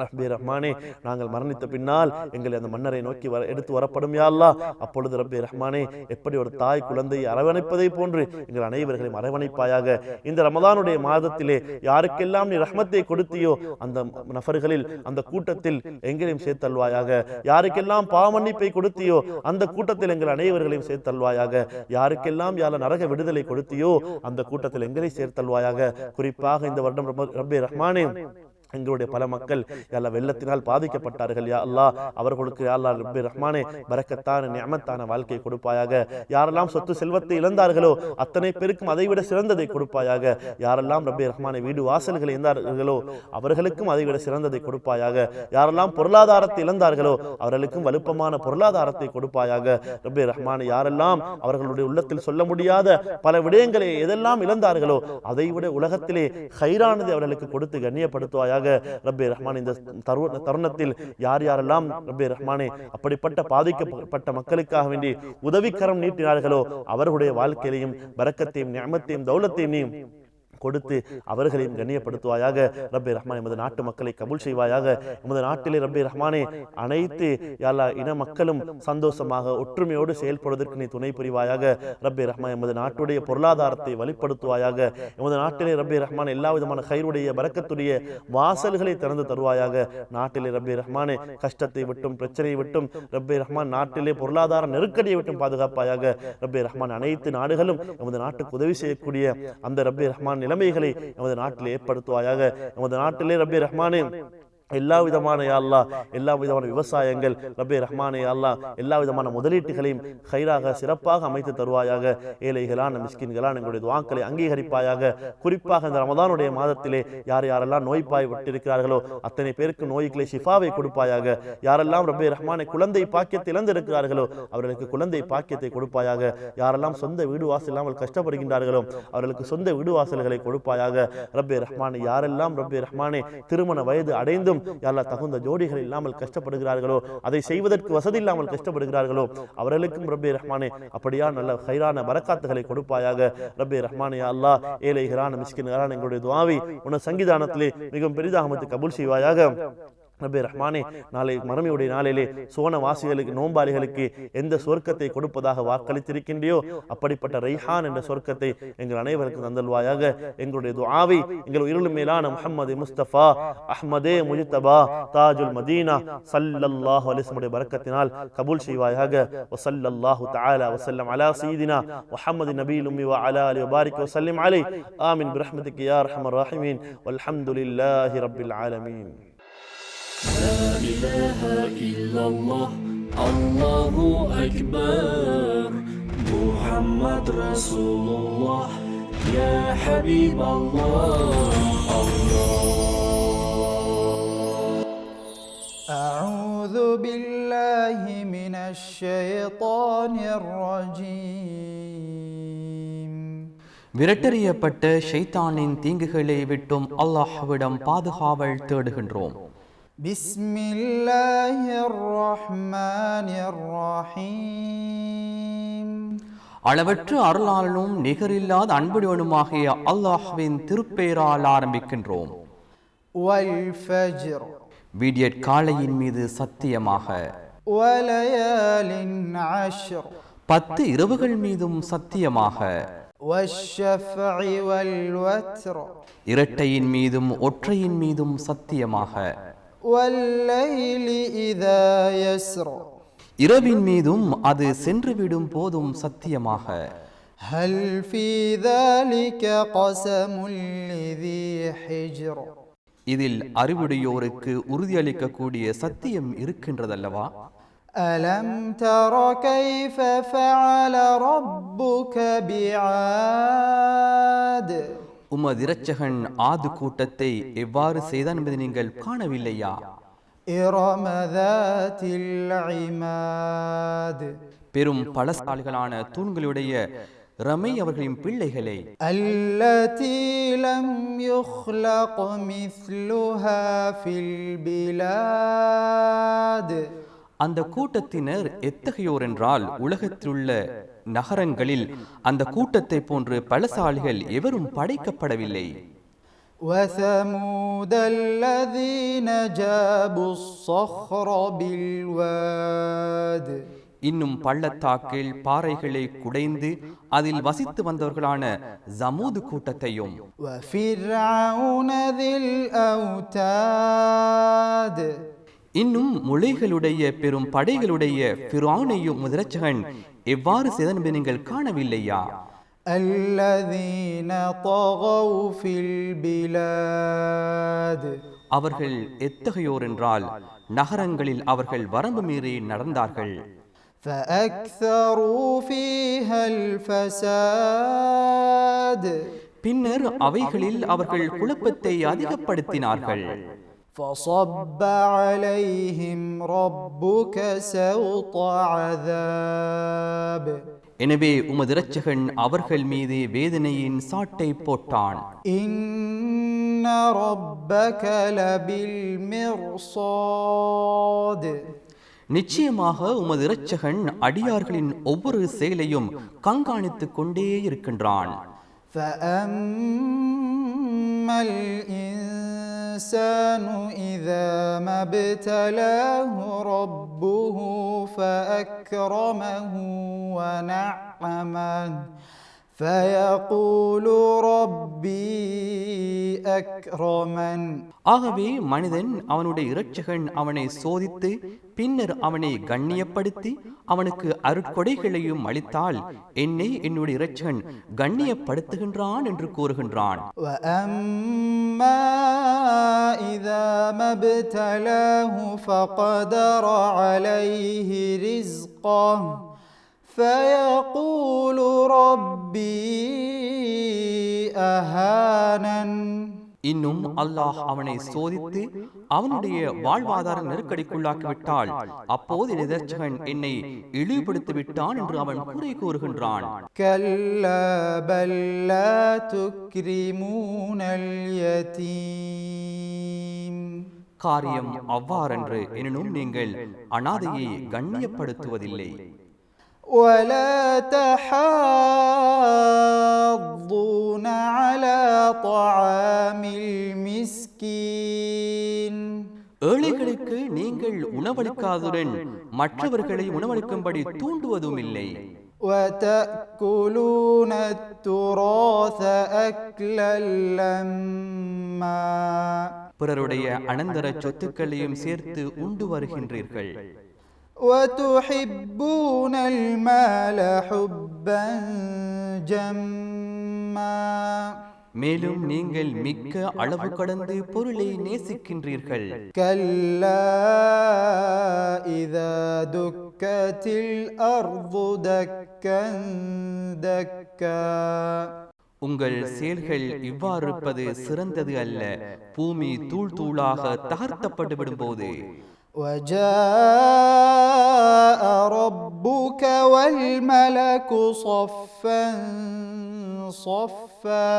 ரப்பே ரஹ்மானே, நாங்கள் மரணித்த பின்னால் எங்களை அந்த மன்னரை நோக்கி எடுத்து வரப்படும் யா அல்லாஹ். அப்பொழுது ரப்பே ரஹ்மானே, எப்படி ஒரு தாய் குழந்தையை அரவணைப்பதை போன்று எங்கள் அனைவர்களையும் அரவணைப்பாயாக. இந்த ரமதானுடைய மாதத்திலே யாருக்கெல்லாம் நீ ரஹ்மத்தை கொடுத்தியோ அந்த நபர்களில், அந்த கூட்டத்தில் எங்களையும் சேர்த்தல்வாயாக. யாருக்கெல்லாம் பாவமன்னிப்பை கொடுத்தியோ அந்த கூட்டத்தில் எங்கள் அனைவர்களையும் சேர்த்தல்வாயாக. யாருக்கெல்லாம் யார நரக விடுதலை கொடுத்தியோ அந்த கூட்டத்தில் எங்களை சேர்த்தல்வாயாக. குறிப்பாக இந்த வருடம் ரப்பே ரஹ்மானே, எங்களுடைய பல மக்கள் யா வெள்ளத்தினால் பாதிக்கப்பட்டார்கள் யா அல்லாஹ். அவர்களுக்கு யா அல்லாஹ் ரப்பே ரஹ்மானே பரக்கத்தான நிஅமத்தான வாழ்க்கையை கொடுப்பாயாக. யாரெல்லாம் சொத்து செல்வத்தை இழந்தார்களோ அத்தனை பேருக்கும் அதைவிட சிறந்ததை கொடுப்பாயாக. யாரெல்லாம் ரப்பே ரஹ்மானே வீடு வாசல்களை இழந்தார்களோ அவர்களுக்கும் அதைவிட சிறந்ததை கொடுப்பாயாக. யாரெல்லாம் பொருளாதாரத்தை இழந்தார்களோ அவர்களுக்கும் வலுப்பமான பொருளாதாரத்தை கொடுப்பாயாக. ரப்பே ரஹ்மானே, யாரெல்லாம் அவர்களுடைய உள்ளத்தில் சொல்ல முடியாத பல விடயங்களை எதெல்லாம் இழந்தார்களோ அதைவிட உலகத்திலே ஹைரானதை அவர்களுக்கு கொடுத்து கண்ணியப்படுத்துவாயாக. ரப்பே ரஹ்மான், இந்த தருணத்தில் யார் யாரெல்லாம் ரப்பே ரஹ்மானே அப்படிப்பட்ட பாதிக்கப்பட்ட மக்களுக்காக வேண்டி உதவிக்கரம் நீட்டினார்களோ அவர்களுடைய வாழ்க்கையிலையும் பரக்கத்தையும் நிஅமத்தையும் தௌலத்தையும் நீ கொடுத்து அவர்களையும் கண்ணியப்படுத்துவாயாக. ரப்பே ரஹ்மான், எமது நாட்டு மக்களை கபூல் செய்வாயாக. எமது நாட்டிலே ரப்பே ரஹ்மானே அனைத்து யாலா இன மக்களும் சந்தோஷமாக ஒற்றுமையோடு செயல்படுவதற்கு நீ துணை புரிவாயாக. ரப்பே ரஹ்மான், எமது நாட்டுடைய பொருளாதாரத்தை வலுப்படுத்துவாயாக. எமது நாட்டிலே ரப்பே ரஹ்மான் எல்லா விதமான கைருடைய பரக்கத்துடைய வாசல்களை திறந்து தருவாயாக. நாட்டிலே ரப்பே ரஹ்மானே கஷ்டத்தை விட்டும் பிரச்சனையை விட்டும் ரப்பே ரஹ்மான் நாட்டிலே பொருளாதார நெருக்கடியை விட்டும் பாதுகாப்பாயாக. ரப்பே ரஹ்மான், அனைத்து நாடுகளும் எமது நாட்டுக்கு உதவி செய்யக்கூடிய அந்த ரப்பே ரஹ்மான் நிலைமைகளை நமது நாட்டில் ஏற்படுத்துவாயாக. நமது நாட்டிலே ரப்பே ரஹ்மானே எல்லா விதமான யா அல்லாஹ், எல்லா விதமான விவசாயங்கள் ரப்பே ரஹ்மானே யா அல்லாஹ், எல்லா விதமான முதலீட்டுகளையும் ஹைராக சிறப்பாக அமைத்து தருவாயாக. ஏழைகளான மிஸ்கின்களான எங்களுடைய துஆக்களை அங்கீகரிப்பாயாக. குறிப்பாக இந்த ரமதானுடைய மாதத்திலே யார் யாரெல்லாம் நோய்பாய் விட்டிருக்கிறார்களோ அத்தனை பேருக்கு நோய்களை ஷிஃபாவை கொடுப்பாயாக. யாரெல்லாம் ரப்பே ரஹ்மானே குழந்தை பாக்கியத்தை இழந்திருக்கிறார்களோ அவர்களுக்கு குழந்தை பாக்கியத்தை கொடுப்பாயாக. யாரெல்லாம் சொந்த வீடு வாசல் இல்லாமல் கஷ்டப்படுகின்றார்களோ அவர்களுக்கு சொந்த வீடு வாசல்களை கொடுப்பாயாக. ரப்பே ரஹ்மானே, யாரெல்லாம் ரப்பே ரஹ்மானே திருமண வயது அடைந்தும் யாரெல்லாம் தகுந்த ஜோடிகள் இல்லாமல் கஷ்டப்படுகிறார்களோ, அதை செய்வதற்கு வசதி இல்லாமல் கஷ்டப்படுகிறார்களோ அவர்களுக்கும் ரப்பே ரஹ்மானே அப்படியா நல்ல ஹைரான பரக்காத்துகளை கொடுப்பாயாக. ரப்பே ரஹ்மானே யா அல்லாஹ், ஏழைகளான மிஸ்கின்களான எங்களுடைய துஆவை உன சங்கிதானத்திலே மிகவும் பெரிதாக கபூல் செய்வாயாக. ரப்பே ரஹ்மானே, நாளை மறுமையுடைய நாளிலே சோனவாசிகளுக்கு நோம்பாளிகளுக்கு எந்த சொர்க்கத்தை கொடுப்பதாக வாக்களித்திருக்கின்றையோ அப்படிப்பட்ட ரைஹான் என்ற சொர்க்கத்தை எங்கள் அனைவருக்கும் தந்தல்வாயாக. எங்களுடைய துஆவை எங்கள் உயிரிலும் மேலான முஹம்மது முஸ்தபா அஹ்மதே முஜ்தபா தாஜுல் மதீனா ஸல்லல்லாஹு அலைஹி வஸல்லம் பரக்கத்தினால் கபூல் செய்வாயாக. வஸல்லல்லாஹு தஆலா வஸல்லம் அலா சய்யிதினா முஹம்மது நபியில் உம்மி வ அலா ஆலிஹி வ பாரிக் வ ஸல்லிம் அலைஹி. ஆமீன் பிரஹ்மதிக யா அர்ஹமர் ராஹிமீன். வல்ஹம்துலில்லாஹி ரப்பில் ஆலமீன். لا إله إلا الله الله أكبر محمد رسول الله يا حبيب الله أعوذ بالله من الشيطان الرجيم. விரட்டறியப்பட்ட ஷைத்தானின் தீங்குகளை விட்டும் அல்லாஹ்விடம் பாதுகாவல் தேடுகின்றோம். بسم الله الرحمن الرحيم அளவற்ற அருளாளனும் நிகரில்லாத அன்புடையவனுமாகிய அல்லாஹ்வின் திருப்பெயரால் ஆரம்பிக்கின்றோம். والفجر விடியற் காலையின் மீது சத்தியமாக, وليال عشر 10 இரவுகள் மீதும் சத்தியமாக, والشفع والوتر இரட்டையின் மீதும் ஒற்றையின் மீதும் சத்தியமாக, والليل إذا يسر இரவின் மீதும் அது சென்றுவிடும் போதும் சத்தியமாக. هل في ذلك قسم لذي حجر இதில் அறிவுடையோருக்கு உறுதியளிக்கக்கூடிய சத்தியம் இருக்கின்றதல்லவா? ألم تر كيف فعل ربك بعاد உமது இரட்சகன் ஆது கூட்டத்தை எவ்வாறு செய்தான் என்பதை நீங்கள் காணவில்லையா? إرم ذات العماد பெரும் பலசாலிகளான தூண்களுடைய ரமை அவர்களின் பிள்ளைகளை, التي لم يخلق مثلها في البلاد அந்த கூட்டத்தினர் எத்தகையோர் என்றால், உலகத்திலுள்ள நகரங்களில் அந்த கூட்டத்தை போன்று பலசாலிகள் எவரும் படைக்கப்படவில்லை. وثمود الذين جابوا الصخر بالواد இன்னும் பள்ளத்தாக்கில் பாறைகளை குடைந்து அதில் வசித்து வந்தவர்களான ஜமூது கூட்டத்தையும், وفرعون ذي الأوتاد இன்னும் முளைகளுடைய பெரும் படைகளுடைய ஃபிரௌனையும் முதரச்சகன் எவ்வாறு செய்தான் என்பதை நீங்கள் காணவில்லையா? الذين طغوا في البلاد அவர்கள் எத்தகையோர் என்றால், நகரங்களில் அவர்கள் வரம்பு மீறி நடந்தார்கள். فأكثروا فيها الفساد பின்னர் அவைகளில் அவர்கள் குழப்பத்தை அதிகப்படுத்தினார்கள். فصب عليهم ربك سوط عذاب எனவே உமது இரட்சகன் அவர்கள் மீது வேதனையின் சாட்டை போட்டான். إن ربك لبالمرصاد நிச்சயமாக உமது இரட்சகன் அடியார்களின் ஒவ்வொரு செயலையும் கண்காணித்துக் கொண்டே இருக்கின்றான். فأما الإنسان إذا ما ابتلاه ربه فأكرمه ونعمه فيقول ربي أكرمن ஆகவே மனிதன் அவனுடைய இரட்சகன் அவனை சோதித்து பின்னர் அவனை கண்ணியப்படுத்தி அவனுக்கு அருட்கொடைகளையும் அளித்தால் என்னை என்னுடைய இரட்சகன் கண்ணியப்படுத்துகின்றான் என்று கூறுகின்றான். وأما إذا ما ابتلاه فقدر عليه رزقه فيقول ربي أهانن இன்னும் அல்லாஹ் அவனை சோதித்து அவனுடைய வாழ்வாதார நெருக்கடிக்குள்ளாக்கிவிட்டால் அப்போது இரட்சகன் என்னை இழிவுபடுத்தி விட்டான் என்று அவன் குறை கூறுகின்றான். كلا بل لا تكرمون اليتيم காரியம் அவ்வாறென்று, எனினும் நீங்கள் அனாதையை கண்ணியப்படுத்துவதில்லை. ولا تحاضون على طعام المسكين ஏழைகளுக்கு நீங்கள் உணவளிக்காதுடன் மற்றவர்களை உணவளிக்கும்படி தூண்டுவதும் இல்லை. وتأكلون التراث أكلا لما பிறருடைய அனந்தர சொத்துக்களையும் சேர்த்து உண்டு வருகின்றீர்கள். وتحبون المال حبا جما மேலும் நீங்கள் மிக்க அளவு கடந்து பொருளை நேசிக்கின்றீர்கள். كلا إذا دكت الأرض دكا دكا உங்கள் செயல்கள் இவ்வாறு இருப்பது சிறந்தது அல்ல. பூமி தூள் தூளாக தகர்த்தப்பட்டு விடும்போது, وجاء ربك والملك صفا صفا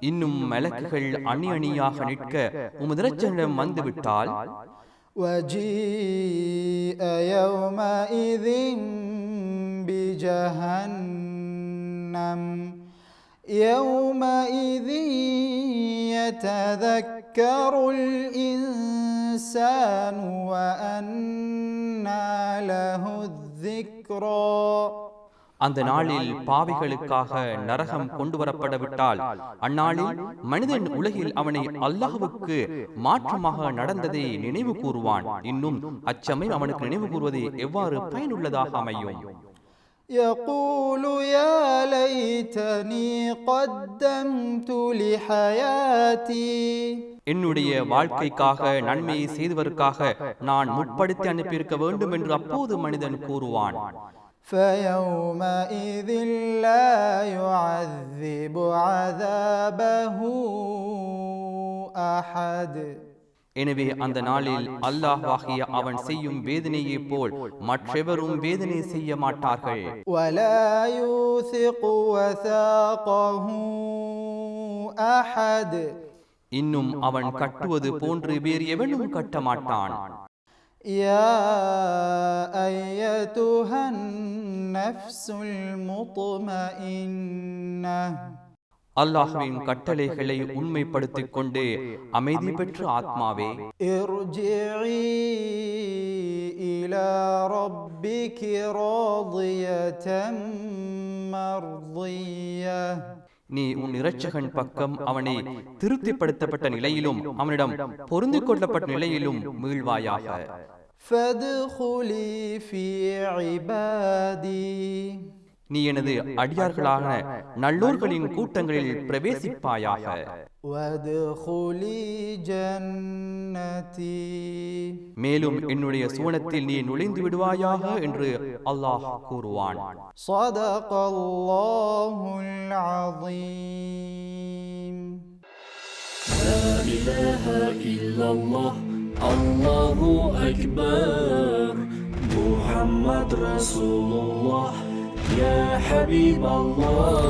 இன்னும் மலக்குகள் அணி அணியாக நிற்க உமது இரட்சகனிடம் வந்துவிட்டால் وجيء يومئذ بجهنم يومئذ يتذكر الإنسان وأنى له الذكرى. அந்த நாளில் பாவிகளுக்காக நரகம் கொண்டு வரப்படவிட்டால் அந்நாளில் மனிதன் உலகில் அவனை அல்லாஹ்வுக்கு மாற்றமாக நடந்ததை நினைவு கூறுவான். இன்னும் அச்சமயம் அவனுக்கு நினைவு கூறுவது எவ்வாறு பயனுள்ளதாக அமையும். يقول يا ليتني قدمت لحياتي. என்னுடைய வாழ்க்கைக்காக நன்மையை செய்தவருக்காக நான் முற்படுத்தி அனுப்பியிருக்க வேண்டும் என்று அப்போது மனிதன் கூறுவான். فيومئذ لا يعذب عذابه أحد. எனவே அந்த நாளில் அல்லாஹ்வாகிய அவன் செய்யும் வேதனையை போல் மற்றெவரும் வேதனை செய்ய மாட்டார்கள். ولا يوثق وثاقه أحد. இன்னும் அவன் கட்டுவது போன்று வேறு எவனும் கட்ட மாட்டான். يا أيتها النفس المطمئنة. அல்லாஹ்வின் கட்டளைகளை உண்மைப்படுத்திக் கொண்டு அமைதி பெற்ற ஆத்மாவே, ارجعي إلى ربك راضية مرضية. நீ உன் இரட்சகன் பக்கம் அவனை திருப்திப்படுத்தப்பட்ட நிலையிலும் அவனிடம் பொருந்திக் கொள்ளப்பட்ட நிலையிலும் மீள்வாயாக. فادخلي في عبادي. நீ எனது அடியார்களான நல்லோர்களின் கூட்டங்களில் பிரவேசிப்பாயாக. وادخلي جنتي. மேலும் என்னுடைய சுவனத்தில் நீ நுழைந்து விடுவாயாக என்று அல்லாஹ் கூறுவான். صدق الله العظيم. لا إله إلا الله الله أكبر محمد رسول الله يا حبيب الله